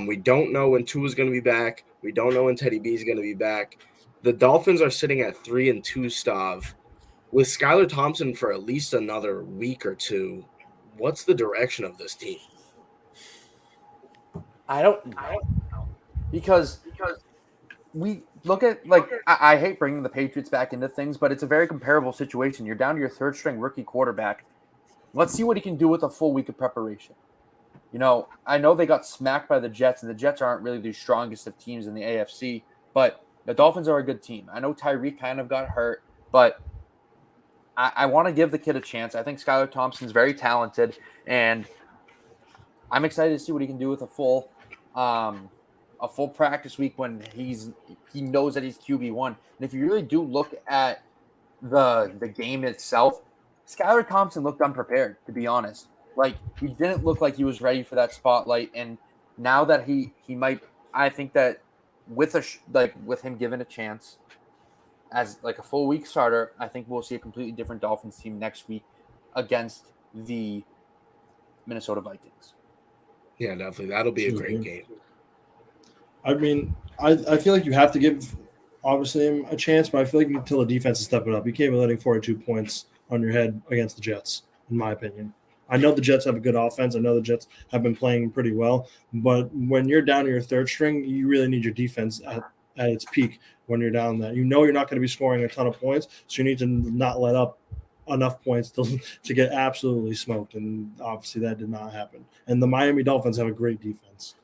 We don't know when Tua is going to be back. We don't know when Teddy B is going to be back. The Dolphins are sitting at 3-2, Stav. With Skylar Thompson for at least another week or two, what's the direction of this team? I don't know. Because we look at, I hate bringing the Patriots back into things, but it's a very comparable situation. You're down to your third-string rookie quarterback. Let's see what he can do with a full week of preparation. I know they got smacked by the Jets, and the Jets aren't really the strongest of teams in the AFC, but the Dolphins are a good team. I know Tyreek kind of got hurt, but I want to give the kid a chance. I think Skylar Thompson's very talented, and I'm excited to see what he can do with a full practice week when he knows that he's QB1. And if you really do look at the game itself, Skylar Thompson looked unprepared, to be honest. Like, he didn't look like he was ready for that spotlight. And now that he might, I think that with him given a chance as like a full week starter, I think we'll see a completely different Dolphins team next week against the Minnesota Vikings. Yeah, definitely. That'll be a great game. I mean, I feel like you have to give, obviously, him a chance, but I feel like until the defense is stepping up, you can't be letting 42 points on your head against the Jets, in my opinion. I know the Jets have a good offense. I know the Jets have been playing pretty well, but when you're down to your third string, you really need your defense at its peak when you're down there. You know you're not going to be scoring a ton of points, so you need to not let up enough points to get absolutely smoked, and obviously that did not happen. And the Miami Dolphins have a great defense.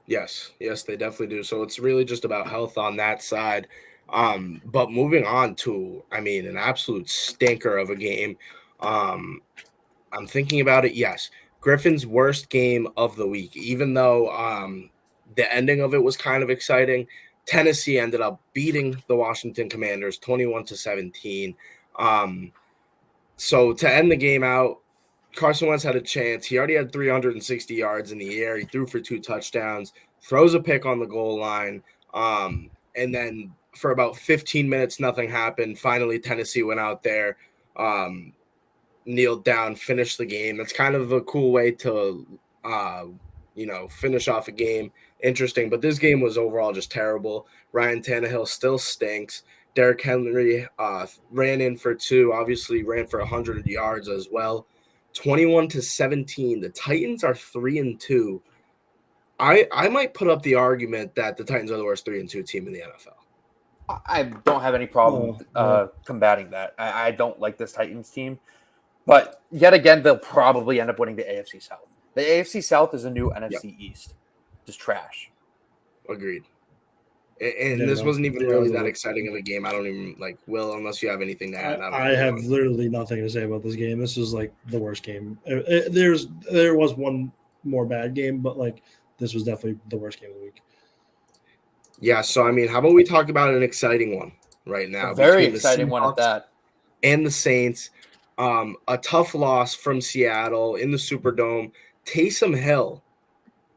Yes, they definitely do. So it's really just about health on that side. But moving on to, an absolute stinker of a game. I'm thinking about it. Yes, Griffin's worst game of the week, even though the ending of it was kind of exciting. Tennessee ended up beating the Washington Commanders 21-17. So to end the game out, Carson Wentz had a chance. He already had 360 yards in the air. He threw for 2 touchdowns, throws a pick on the goal line. And then for about 15 minutes, nothing happened. Finally, Tennessee went out there, kneeled down, finished the game. That's kind of a cool way to, finish off a game. Interesting. But this game was overall just terrible. Ryan Tannehill still stinks. Derrick Henry ran in for 2, obviously ran for 100 yards as well. 21-17. The Titans are 3-2. I might put up the argument that the Titans are the worst 3-2 team in the NFL. I don't have any problem combating that. I don't like this Titans team. But yet again, they'll probably end up winning the AFC South. The AFC South is a new NFC East. Just trash. Agreed. And this wasn't even really that exciting of a game. I don't even Will, unless you have anything to add. I have literally nothing to say about this game. This was like the worst game. There was one more bad game, but this was definitely the worst game of the week. Yeah. So how about we talk about an exciting one right now? A very exciting one at that. And the Saints. A tough loss from Seattle in the Superdome. Taysom Hill,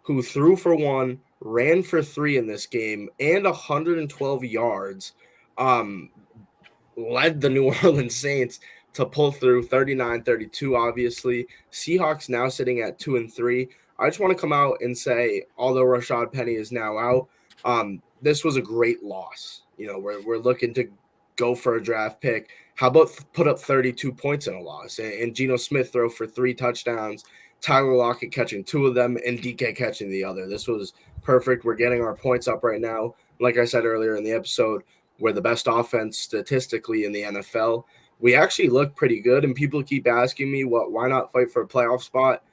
who threw for 1, ran for 3 in this game, and 112 yards, led the New Orleans Saints to pull through 39-32, obviously. Seahawks now sitting at 2-3. I just want to come out and say, although Rashad Penny is now out, this was a great loss. We're looking to go for a draft pick. How about put up 32 points in a loss? And Geno Smith throw for 3 touchdowns, Tyler Lockett catching 2 of them, and DK catching the other. This was perfect. We're getting our points up right now. Like I said earlier in the episode, we're the best offense statistically in the NFL. We actually look pretty good, and people keep asking me, why not fight for a playoff spot?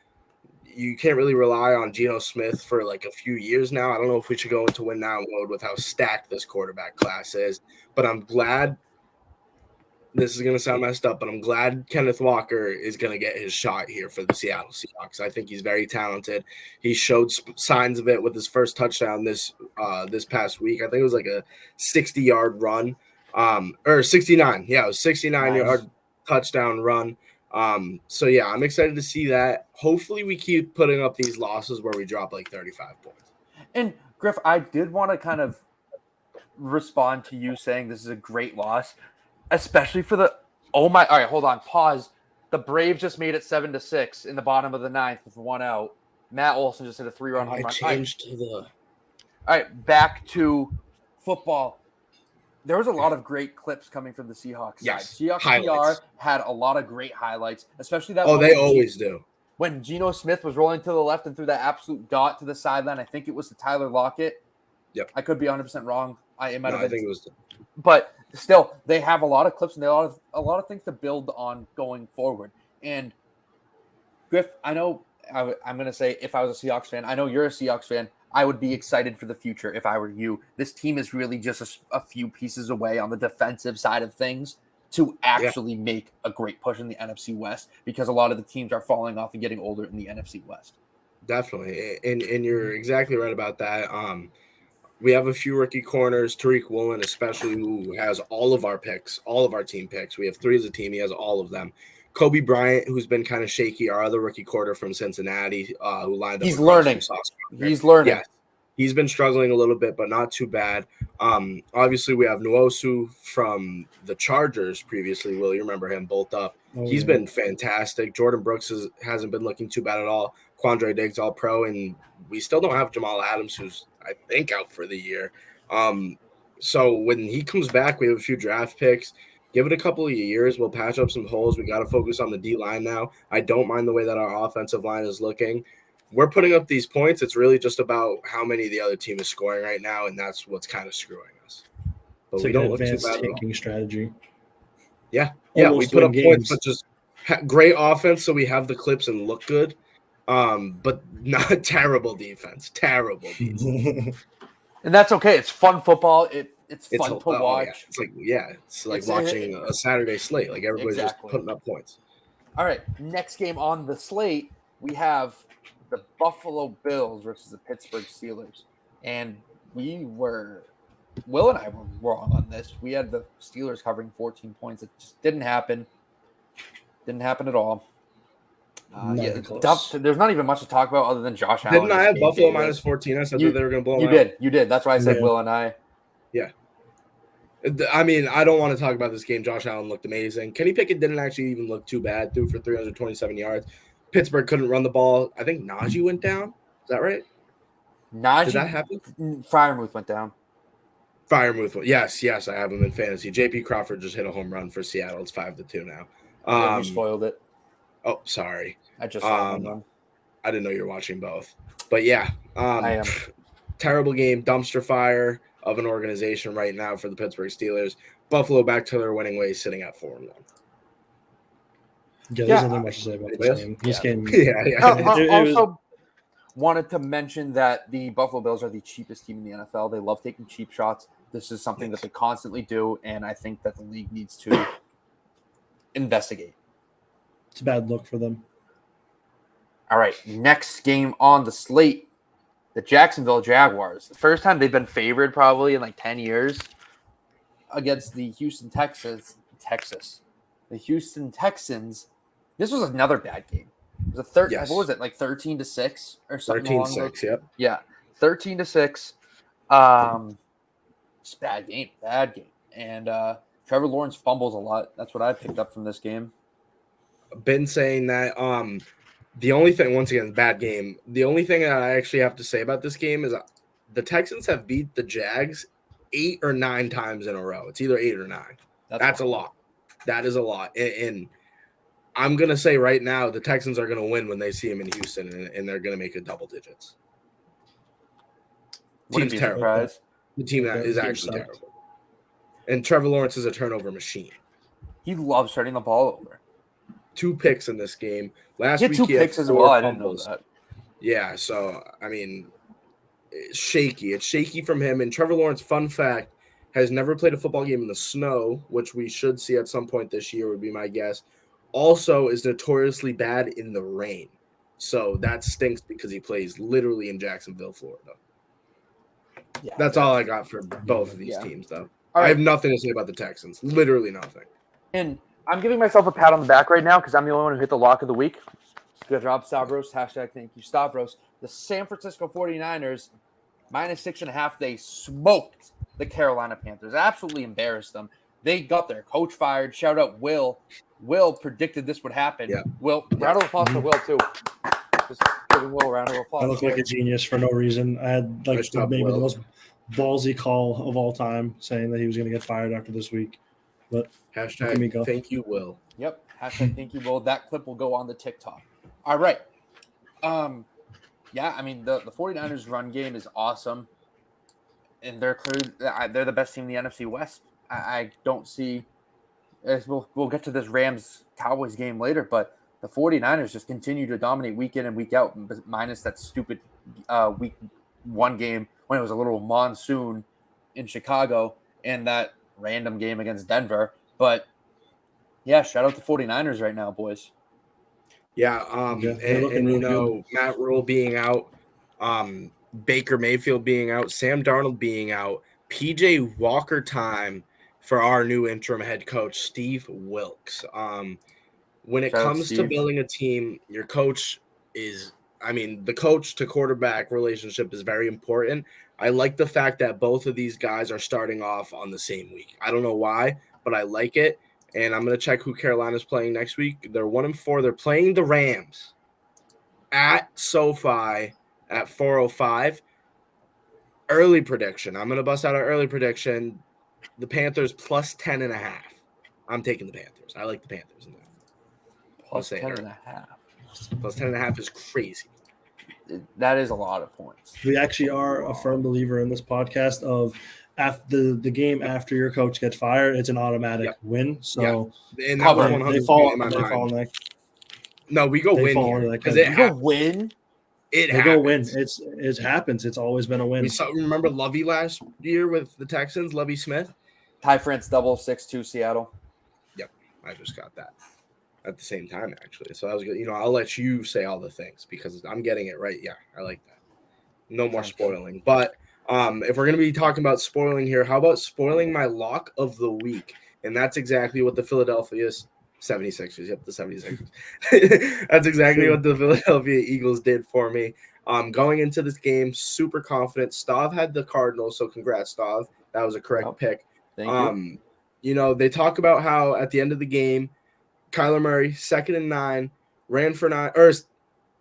You can't really rely on Geno Smith for a few years now. I don't know if we should go into win now mode with how stacked this quarterback class is, but I'm glad. This is going to sound messed up, but I'm glad Kenneth Walker is going to get his shot here for the Seattle Seahawks. I think he's very talented. He showed signs of it with his first touchdown this past week. I think it was a 60-yard run, or 69. Yeah, it was 69-yard touchdown run. So yeah, I'm excited to see that. Hopefully we keep putting up these losses where we drop 35 points. And Griff, I did want to kind of respond to you saying this is a great loss. Especially for all right, hold on, pause. The Braves just made it 7-6 in the bottom of the 9th with 1 out. Matt Olson just hit a 3-run home run. All right, back to football. There was a lot of great clips coming from the Seahawks side. Seahawks highlights. PR had a lot of great highlights, especially that. Oh, they always do. When Geno Smith was rolling to the left and threw that absolute dot to the sideline, I think it was to Tyler Lockett. Yep. I could be 100% wrong. I think it was. But still, they have a lot of clips and they have a lot of things to build on going forward. And Griff, I know I'm going to say if I was a Seahawks fan, I know you're a Seahawks fan, I would be excited for the future if I were you. This team is really just a few pieces away on the defensive side of things to actually make a great push in the NFC West because a lot of the teams are falling off and getting older in the NFC West. Definitely. And you're exactly right about that. We have a few rookie corners, Tariq Woolen especially, who has all of our picks, all of our team picks. We have 3 as a team. He has all of them. Kobe Bryant, who's been kind of shaky, our other rookie corner from Cincinnati, who lined up. He's learning. He's learning. Yeah, he's been struggling a little bit, but not too bad. Obviously, we have Nwosu from the Chargers previously. Will, you remember him? Bolt up. He's been fantastic. Jordan Brooks hasn't been looking too bad at all. Quandre Diggs, all pro, and we still don't have Jamal Adams, who's I think out for the year. So when he comes back, we have a few draft picks. Give it a couple of years. We'll patch up some holes. We got to focus on the D-line now. I don't mind the way that our offensive line is looking. We're putting up these points. It's really just about how many the other team is scoring right now, and that's what's kind of screwing us. But it's we like don't an look too advanced bad. tanking strategy. Yeah, Almost we put up win points, games. but just great offense, so we have the clips and look good. But not terrible defense. Terrible defense. And that's okay. It's fun football. It's fun to watch. Yeah. It's like watching a Saturday slate. Like everybody's just putting up points. All right. Next game on the slate, we have the Buffalo Bills versus the Pittsburgh Steelers. And Will and I were wrong on this. We had the Steelers covering 14 points. It just didn't happen. Didn't happen at all. There's not even much to talk about other than Josh Allen. Didn't I have Buffalo minus 14? I said that they were going to blow them out. You did. That's why I said Will and I. Yeah. I mean, I don't want to talk about this game. Josh Allen looked amazing. Kenny Pickett didn't actually even look too bad. Threw for 327 yards. Pittsburgh couldn't run the ball. I think Najee went down. Is that right? Najee? Did that happen? Freiermuth went down. Freiermuth. Yes, I have him in fantasy. J.P. Crawford just hit a home run for Seattle. It's 5-2 now. You spoiled it. Oh, sorry. I just saw one. I didn't know you were watching both. But yeah, I am. Terrible game, dumpster fire of an organization right now for the Pittsburgh Steelers. Buffalo back to their winning ways, sitting at 4-1. Yeah, there's nothing much to say about this game. Also, wanted to mention that the Buffalo Bills are the cheapest team in the NFL. They love taking cheap shots. This is something that they constantly do, and I think that the league needs to investigate. It's a bad look for them. All right, next game on the slate, the Jacksonville Jaguars. The first time they've been favored probably in like 10 years against the Houston Texans. The Houston Texans. This was another bad game. It was what was it, like 13-6 or something? 13-6, yep. Yeah, 13-6. It's a bad game. And Trevor Lawrence fumbles a lot. That's what I picked up from this game. Been saying that the only thing, once again, bad game. The only thing that I actually have to say about this game is the Texans have beat the Jags 8 or 9 times in a row. It's either 8 or 9. That's a lot. That is a lot. And I'm going to say right now the Texans are going to win when they see him in Houston, and they're going to make it double digits. Team's terrible. The team is actually terrible. And Trevor Lawrence is a turnover machine. He loves turning the ball over. 2 picks in this game. Last week he had 2 picks as well. I didn't know that. Yeah, so, I mean, it's shaky. It's shaky from him. And Trevor Lawrence, fun fact, has never played a football game in the snow, which we should see at some point this year would be my guess. Also is notoriously bad in the rain. So that stinks because he plays literally in Jacksonville, Florida. Yeah, that's all I got for both of these teams, though. Right. I have nothing to say about the Texans. Literally nothing. And I'm giving myself a pat on the back right now because I'm the only one who hit the lock of the week. Good job, Stavros. Hashtag thank you, Stavros. The San Francisco 49ers, -6.5. They smoked the Carolina Panthers. Absolutely embarrassed them. They got their coach fired. Shout out Will. Will predicted this would happen. Yeah. Will, round of applause for Will, too. Just giving Will a round of applause. I look like a genius for no reason. I had maybe the most ballsy call of all time saying that he was going to get fired after this week. But hashtag thank you, Will. Yep. Hashtag thank you, Will. That clip will go on the TikTok. All right. Yeah, I mean, the 49ers run game is awesome. And they're the best team in the NFC West. I don't see we'll get to this Rams-Cowboys game later, but the 49ers just continue to dominate week in and week out, minus that stupid week 1 game when it was a little monsoon in Chicago and that random game against Denver. But, yeah, shout out to 49ers right now, boys. Yeah, they're looking really good. Matt Rule being out, Baker Mayfield being out, Sam Darnold being out, PJ Walker time for our new interim head coach, Steve Wilkes. When it comes to building a team, your coach is, the coach to quarterback relationship is very important. I like the fact that both of these guys are starting off on the same week. I don't know why, but I like it. And I'm going to check who Carolina's playing next week. They're 1-4. They're playing the Rams at SoFi at 4:05. Early prediction. I'm going to bust out an early prediction. The Panthers plus 10.5. I'm taking the Panthers. I like the Panthers in that. Plus 10.5. Plus 10.5 is crazy. That is a lot of points. We actually are a firm believer in this podcast of after the game after your coach gets fired, it's an automatic win. So and that was 100 they fall in my mind. Like, no, we go win here. Because they go win. It go win. It happens. It's always been a win. Remember Lovey last year with the Texans, Lovey Smith? Ty France double 6-2 Seattle. Yep, I just got that at the same time, actually. So that was good. I'll let you say all the things because I'm getting it right. Yeah, I like that. No more spoiling. But if we're going to be talking about spoiling here, how about spoiling my lock of the week? And that's exactly what the Philadelphia 76ers. Yep, the 76ers. That's exactly what the Philadelphia Eagles did for me. Going into this game, super confident. Stav had the Cardinals, so congrats, Stav. That was a correct pick. Thank you. They talk about how at the end of the game, Kyler Murray, 2nd and 9, ran for 9, or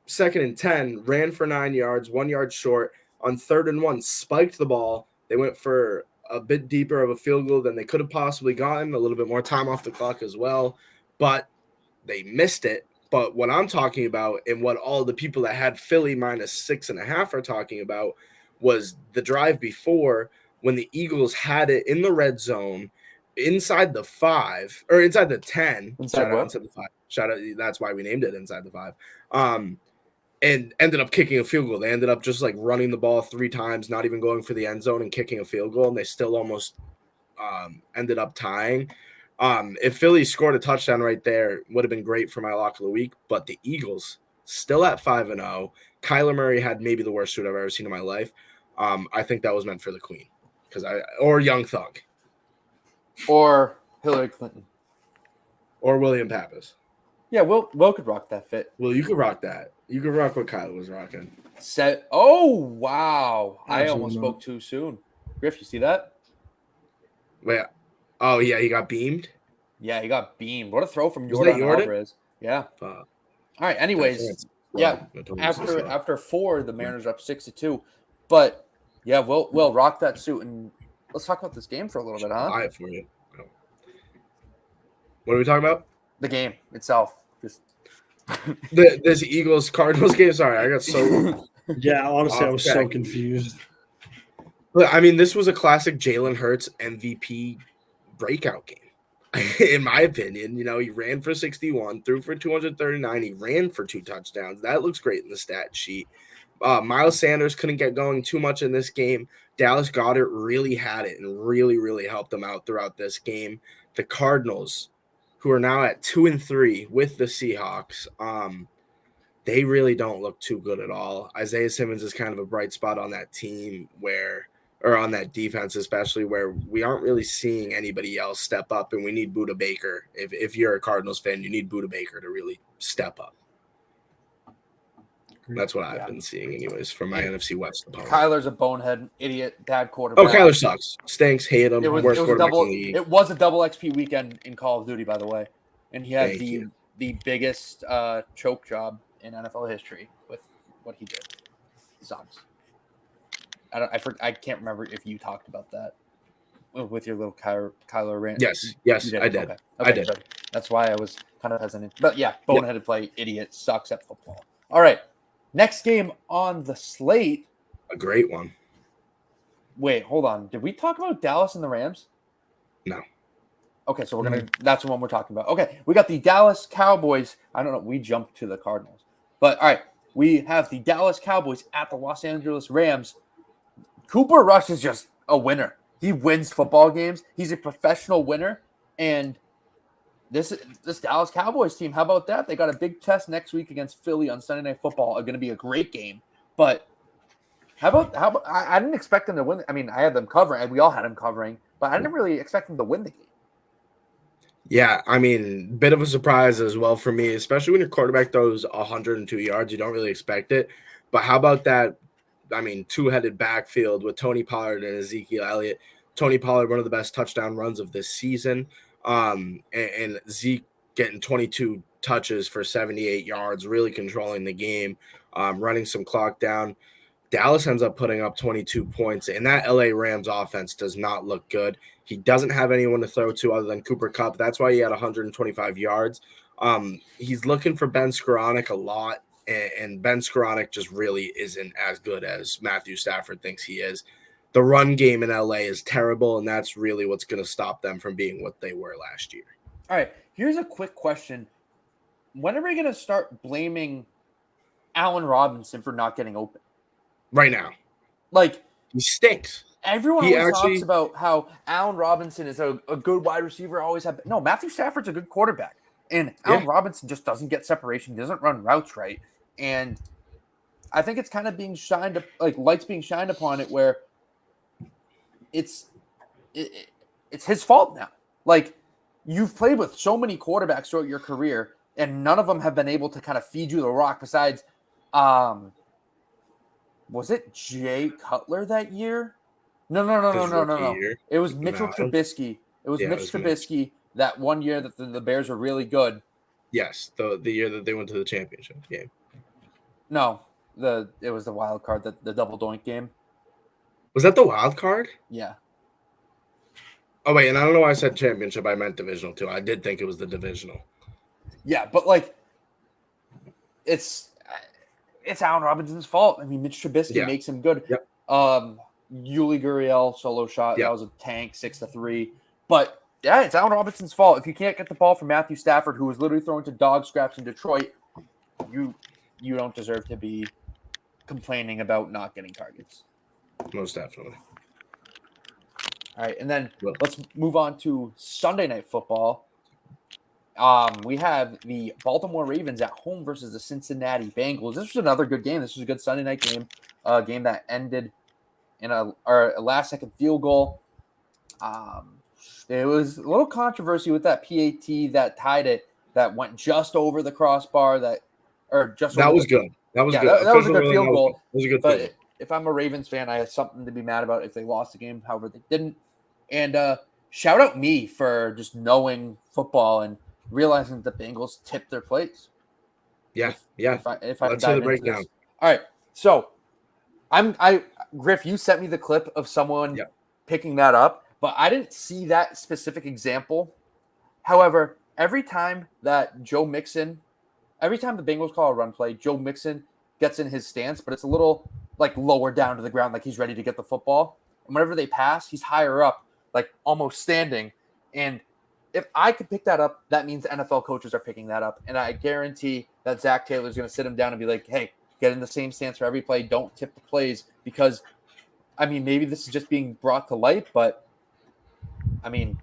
2nd and 10, ran for 9 yards, 1 yard short. On 3rd and 1, spiked the ball. They went for a bit deeper of a field goal than they could have possibly gotten, a little bit more time off the clock as well, but they missed it. But what I'm talking about and what all the people that had Philly minus 6.5 are talking about was the drive before when the Eagles had it in the red zone inside the 5 or inside the 10. Inside the 5. Shout out. That's why we named it Inside the 5. And ended up kicking a field goal. They ended up just like running the ball 3 times, not even going for the end zone and kicking a field goal. And they still almost ended up tying. If Philly scored a touchdown right there, would have been great for my lock of the week. But the Eagles still at 5-0. Kyler Murray had maybe the worst suit I've ever seen in my life. I think that was meant for the Queen or Young Thug. Or Hillary Clinton. Or William Pappas. Yeah, Will could rock that fit. Well, you could rock that. You could rock what Kyler was rocking. Oh, wow. I almost spoke too soon. Griff, you see that? Wait. Oh, yeah, he got beamed? Yeah, he got beamed. What a throw from Jordan Alvarez. Yeah. All right, anyways. Yeah, after 4, the Mariners are up 6-2. But, yeah, we'll rock that suit. And let's talk about this game for a little bit, huh? Buy it for you. What are we talking about? The game itself. This Eagles Cardinals game. Sorry, I got so. Yeah, honestly, I was so confused. But this was a classic Jalen Hurts MVP breakout game, in my opinion. He ran for 61, threw for 239. He ran for 2 touchdowns. That looks great in the stat sheet. Miles Sanders couldn't get going too much in this game. Dallas Goedert really had it and really, really helped them out throughout this game. The Cardinals, who are now at 2-3 with the Seahawks, they really don't look too good at all. Isaiah Simmons is kind of a bright spot on that team or on that defense, especially where we aren't really seeing anybody else step up, and we need Budda Baker. If you're a Cardinals fan, you need Budda Baker to really step up. That's what I've been seeing anyways from my NFC West opponent. Kyler's a bonehead, idiot, bad quarterback. Oh, Kyler sucks. Stinks, hate him. It was a double XP weekend in Call of Duty, by the way. And he had the biggest choke job in NFL history with what he did. He sucks. I can't remember if you talked about that with your little Kyler rant. Yes, I did. Okay. I did. Good. That's why I was kind of hesitant. But yeah, boneheaded play, idiot, sucks at football. All right. Next game on the slate. A great one. Wait, hold on. Did we talk about Dallas and the Rams? No. Okay, so that's the one we're talking about. Okay, we got the Dallas Cowboys. I don't know. We jumped to the Cardinals. But all right, we have the Dallas Cowboys at the Los Angeles Rams. Cooper Rush is just a winner. He wins football games. He's a professional winner. And this Dallas Cowboys team, how about that? They got a big test next week against Philly on Sunday Night Football. Going to be a great game. But how about I didn't expect them to win. I mean, I had them covering, and we all had them covering, but I didn't really expect them to win the game. Yeah, I mean, bit of a surprise as well for me, especially when your quarterback throws 102 yards. You don't really expect it. But how about that? I mean, two-headed backfield with Tony Pollard and Ezekiel Elliott. Tony Pollard, one of the best touchdown runs of this season. And Zeke getting 22 touches for 78 yards, really controlling the game, running some clock down. Dallas ends up putting up 22 points, and that LA Rams offense does not look good. He doesn't have anyone to throw to other than Cooper Kupp. That's why he had 125 yards. He's looking for Ben Skoranek a lot, and Ben Skoranek just really isn't as good as Matthew Stafford thinks he is. The run game in LA is terrible, and that's really what's going to stop them from being what they were last year. All right, here's a quick question. When are we going to start blaming Allen Robinson for not getting open? Right now. Like, he stinks. Everyone always talks about how Allen Robinson is a good wide receiver. No, Matthew Stafford's a good quarterback. And Allen Robinson just doesn't get separation. He doesn't run routes right. And I think it's kind of being shined up, like lights being shined upon it, where it's his fault now. Like, you've played with so many quarterbacks throughout your career, and none of them have been able to kind of feed you the rock besides was it Jay Cutler that year? No. It was Mitchell Trubisky. It was Mitch Trubisky that one year that the Bears were really good. Yes, the year that they went to the championship game. No, it was the wild card, the double doink game. Was that the wild card? Yeah. Oh, wait, and I don't know why I said championship. I meant divisional, too. I did think it was the divisional. Yeah, but, like, it's Allen Robinson's fault. I mean, Mitch Trubisky makes him good. Yep. Yuli Gurriel solo shot. That was a tank, 6-3. But, yeah, it's Allen Robinson's fault. If you can't get the ball from Matthew Stafford, who was literally throwing to dog scraps in Detroit, you don't deserve to be complaining about not getting targets. Most definitely. All right, and then let's move on to Sunday Night Football. We have the Baltimore Ravens at home versus the Cincinnati Bengals. This was another good game. This was a good Sunday night game, game that ended in a last-second field goal. There was a little controversy with that PAT that tied it, that went just over the crossbar. That was good. That was good. That was a good field goal. It was a good but field goal. If I'm a Ravens fan, I have something to be mad about if they lost the game. However, they didn't. And shout out me for just knowing football and realizing that the Bengals tipped their plays. Yeah. If I Let's hear the breakdown. All right. So Griff, you sent me the clip of someone picking that up, but I didn't see that specific example. However, every time the Bengals call a run play, Joe Mixon gets in his stance, but it's a little like lower down to the ground, like he's ready to get the football. And whenever they pass, he's higher up, like almost standing. And if I could pick that up, that means NFL coaches are picking that up. And I guarantee that Zach Taylor's going to sit him down and be like, hey, get in the same stance for every play. Don't tip the plays. Because, I mean, maybe this is just being brought to light, but, I mean,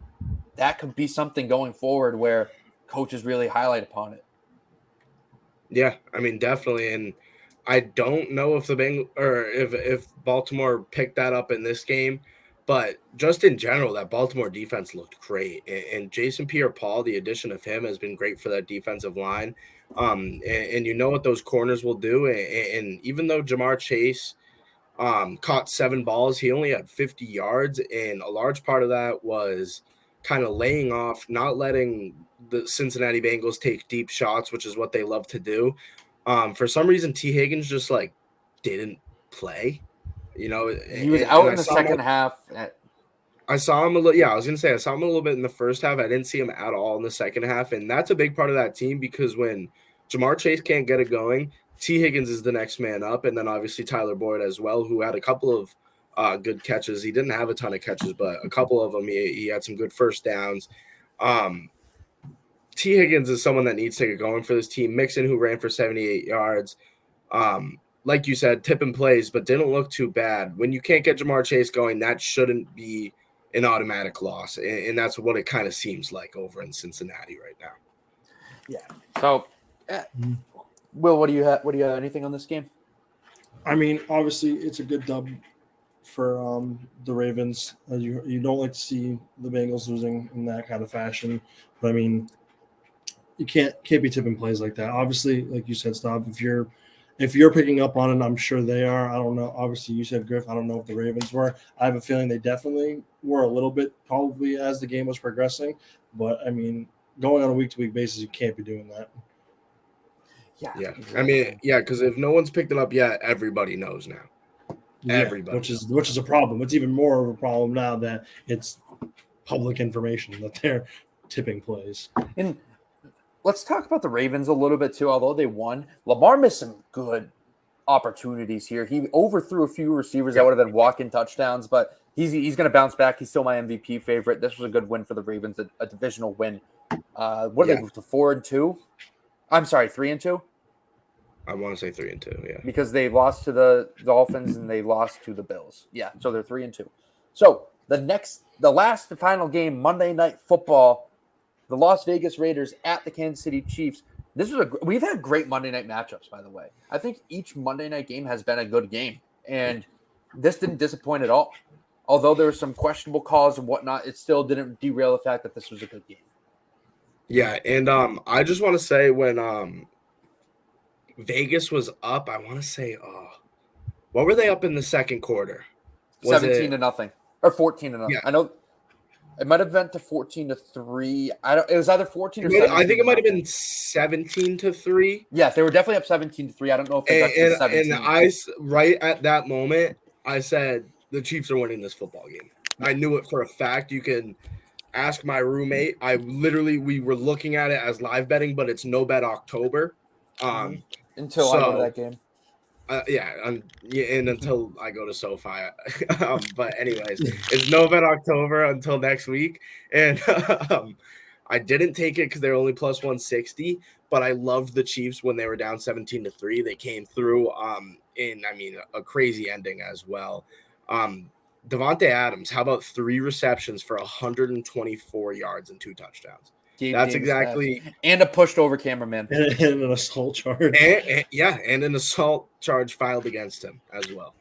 that could be something going forward where coaches really highlight upon it. Yeah, I mean, definitely. And I don't know if if Baltimore picked that up in this game, but just in general, that Baltimore defense looked great. And Jason Pierre-Paul, the addition of him has been great for that defensive line. And you know what those corners will do. And even though Jamar Chase caught 7 balls, he only had 50 yards. And a large part of that was kind of laying off, not letting the Cincinnati Bengals take deep shots, which is what they love to do. For some reason, T. Higgins just didn't play. You know, he was out in the second half. I saw him a little. Yeah, I was gonna say I saw him a little bit in the first half. I didn't see him at all in the second half, and that's a big part of that team because when Jamar Chase can't get it going, T. Higgins is the next man up, and then obviously Tyler Boyd as well, who had a couple of good catches. He didn't have a ton of catches, but a couple of them he had some good first downs. T. Higgins is someone that needs to get going for this team. Mixon, who ran for 78 yards. Like you said, tipping plays, but didn't look too bad. When you can't get Jamar Chase going, that shouldn't be an automatic loss, and that's what it kind of seems like over in Cincinnati right now. Yeah. So, Will, what do you have? Anything on this game? I mean, obviously, it's a good dub for the Ravens. You don't like to see the Bengals losing in that kind of fashion, but I mean, you can't be tipping plays like that. Obviously, like you said, Staub, if you're picking up on it, I'm sure they are. I don't know. Obviously, you said Griff. I don't know if the Ravens were. I have a feeling they definitely were a little bit, probably as the game was progressing. But I mean, going on a week-to-week basis, you can't be doing that. Yeah. I mean, because if no one's picked it up yet, everybody knows now. Everybody, which is a problem. It's even more of a problem now that it's public information that they're tipping plays. And let's talk about the Ravens a little bit too. Although they won, Lamar missed some good opportunities here. He overthrew a few receivers that would have been walk-in touchdowns, but he's going to bounce back. He's still my MVP favorite. This was a good win for the Ravens, a divisional win. What are they, 4-2? I'm sorry, 3-2. I want to say 3-2, yeah. Because they lost to the Dolphins and they lost to the Bills. Yeah, so they're 3-2. So the last and final game, Monday Night Football, the Las Vegas Raiders at the Kansas City Chiefs. We've had great Monday night matchups, by the way. I think each Monday night game has been a good game, and this didn't disappoint at all. Although there were some questionable calls and whatnot, it still didn't derail the fact that this was a good game. Yeah, and I just want to say when Vegas was up, I want to say, what were they up in the second quarter? 17-0 or 14-0. Yeah. I know it might have went to 14-3. It was either 14 or 17. I think it might have been 17-3. Yes, they were definitely up 17-3. I don't know if they got to 17. And right at that moment, I said the Chiefs are winning this football game. I knew it for a fact. You can ask my roommate. We were looking at it as live betting, but it's no bet October. Until I go to that game. And until I go to SoFi. But anyways, it's no bet October until next week. And I didn't take it because they're only plus 160, but I loved the Chiefs when they were down 17-3. They came through in a crazy ending as well. Devonte Adams, how about 3 receptions for 124 yards and 2 touchdowns? That's exactly – and a pushed over cameraman. And an assault charge. And an assault charge filed against him as well.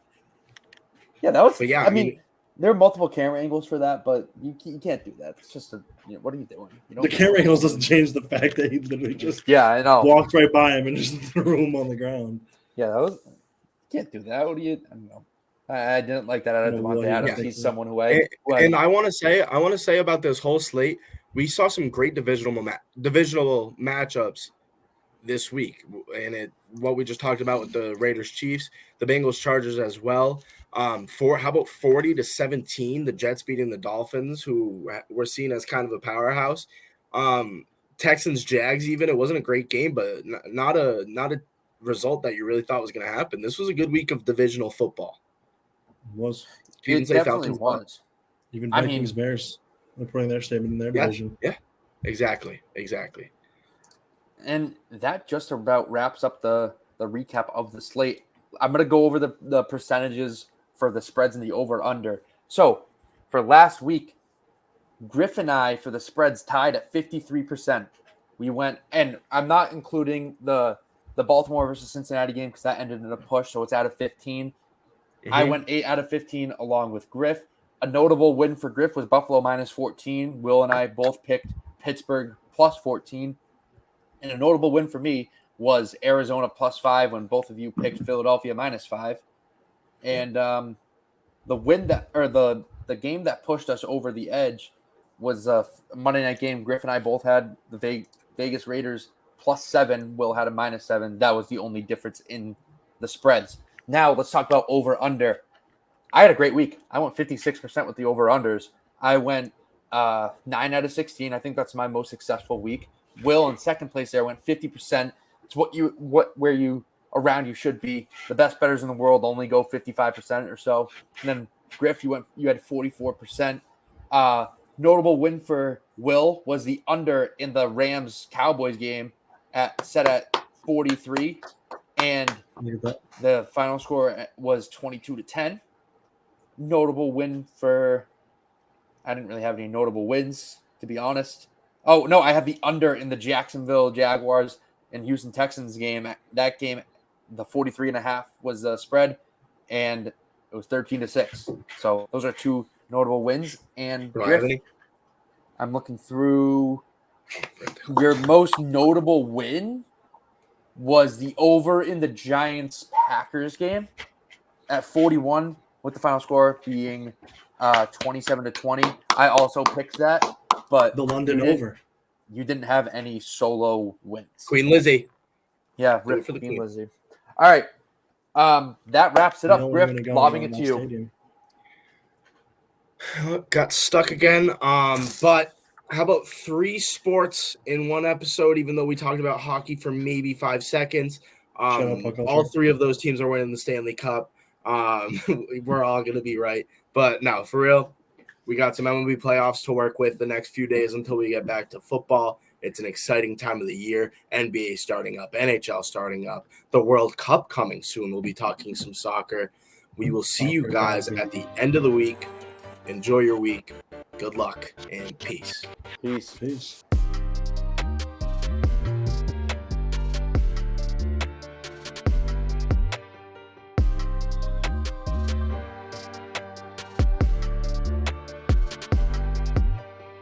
Yeah, that was – I mean, there are multiple camera angles for that, but you can't do that. It's just what are you doing? The camera angles doesn't change the fact that he literally just I know. Walked right by him and just threw him on the ground. Yeah, you can't do that. What do you – I don't know. I didn't like that out of Devonte Adams. He's someone who and I want to say about this whole slate, we saw some great divisional matchups this week, and what we just talked about with the Raiders Chiefs, the Bengals Chargers as well. How about 40-17, the Jets beating the Dolphins, who were seen as kind of a powerhouse. Texans Jags, even it wasn't a great game, but not a result that you really thought was going to happen. This was a good week of divisional football. It definitely was. Even Vikings Bears. They're putting their statement in their division. Yeah, exactly. And that just about wraps up the recap of the slate. I'm going to go over the percentages for the spreads and the over-under. So, for last week, Griff and I, for the spreads, tied at 53%. We went, and I'm not including the Baltimore versus Cincinnati game because that ended in a push, so it's out of 15. Mm-hmm. I went 8 out of 15 along with Griff. A notable win for Griff was Buffalo minus 14. Will and I both picked Pittsburgh plus 14. And a notable win for me was Arizona plus 5 when both of you picked Philadelphia minus 5. And the game that pushed us over the edge was a Monday night game. Griff and I both had the Vegas Raiders plus 7. Will had a minus 7. That was the only difference in the spreads. Now let's talk about over-under. I had a great week. I went 56% with the over-unders. I went 9 out of 16. I think that's my most successful week. Will in second place there went 50%. It's where you around you should be. The best bettors in the world only go 55% or so. And then Griff, you had 44%. Notable win for Will was the under in the Rams-Cowboys game set at 43. And the final score was 22-10. Notable win for I didn't really have any notable wins, to be honest. Oh, no, I have the under in the Jacksonville Jaguars and Houston Texans game. That game, the 43.5 was the spread, and it was 13-6. So those are two notable wins. And Griff, I'm looking through. Your most notable win was the over in the Giants-Packers game at 41, with the final score being 27-20. I also picked that, but the London over. You didn't have any solo wins. Queen Lizzie. Yeah, rip for the Queen Lizzie. All right. That wraps it up. Griff, lobbing it to you. Stadium. Got stuck again. But how about 3 sports in one episode, even though we talked about hockey for maybe 5 seconds? All 3 of those teams are winning the Stanley Cup. We're all going to be right. But no, for real, we got some MLB playoffs to work with the next few days until we get back to football. It's an exciting time of the year. NBA starting up, NHL starting up, the World Cup coming soon. We'll be talking some soccer. We will see you guys at the end of the week. Enjoy your week. Good luck and peace. Peace. Peace.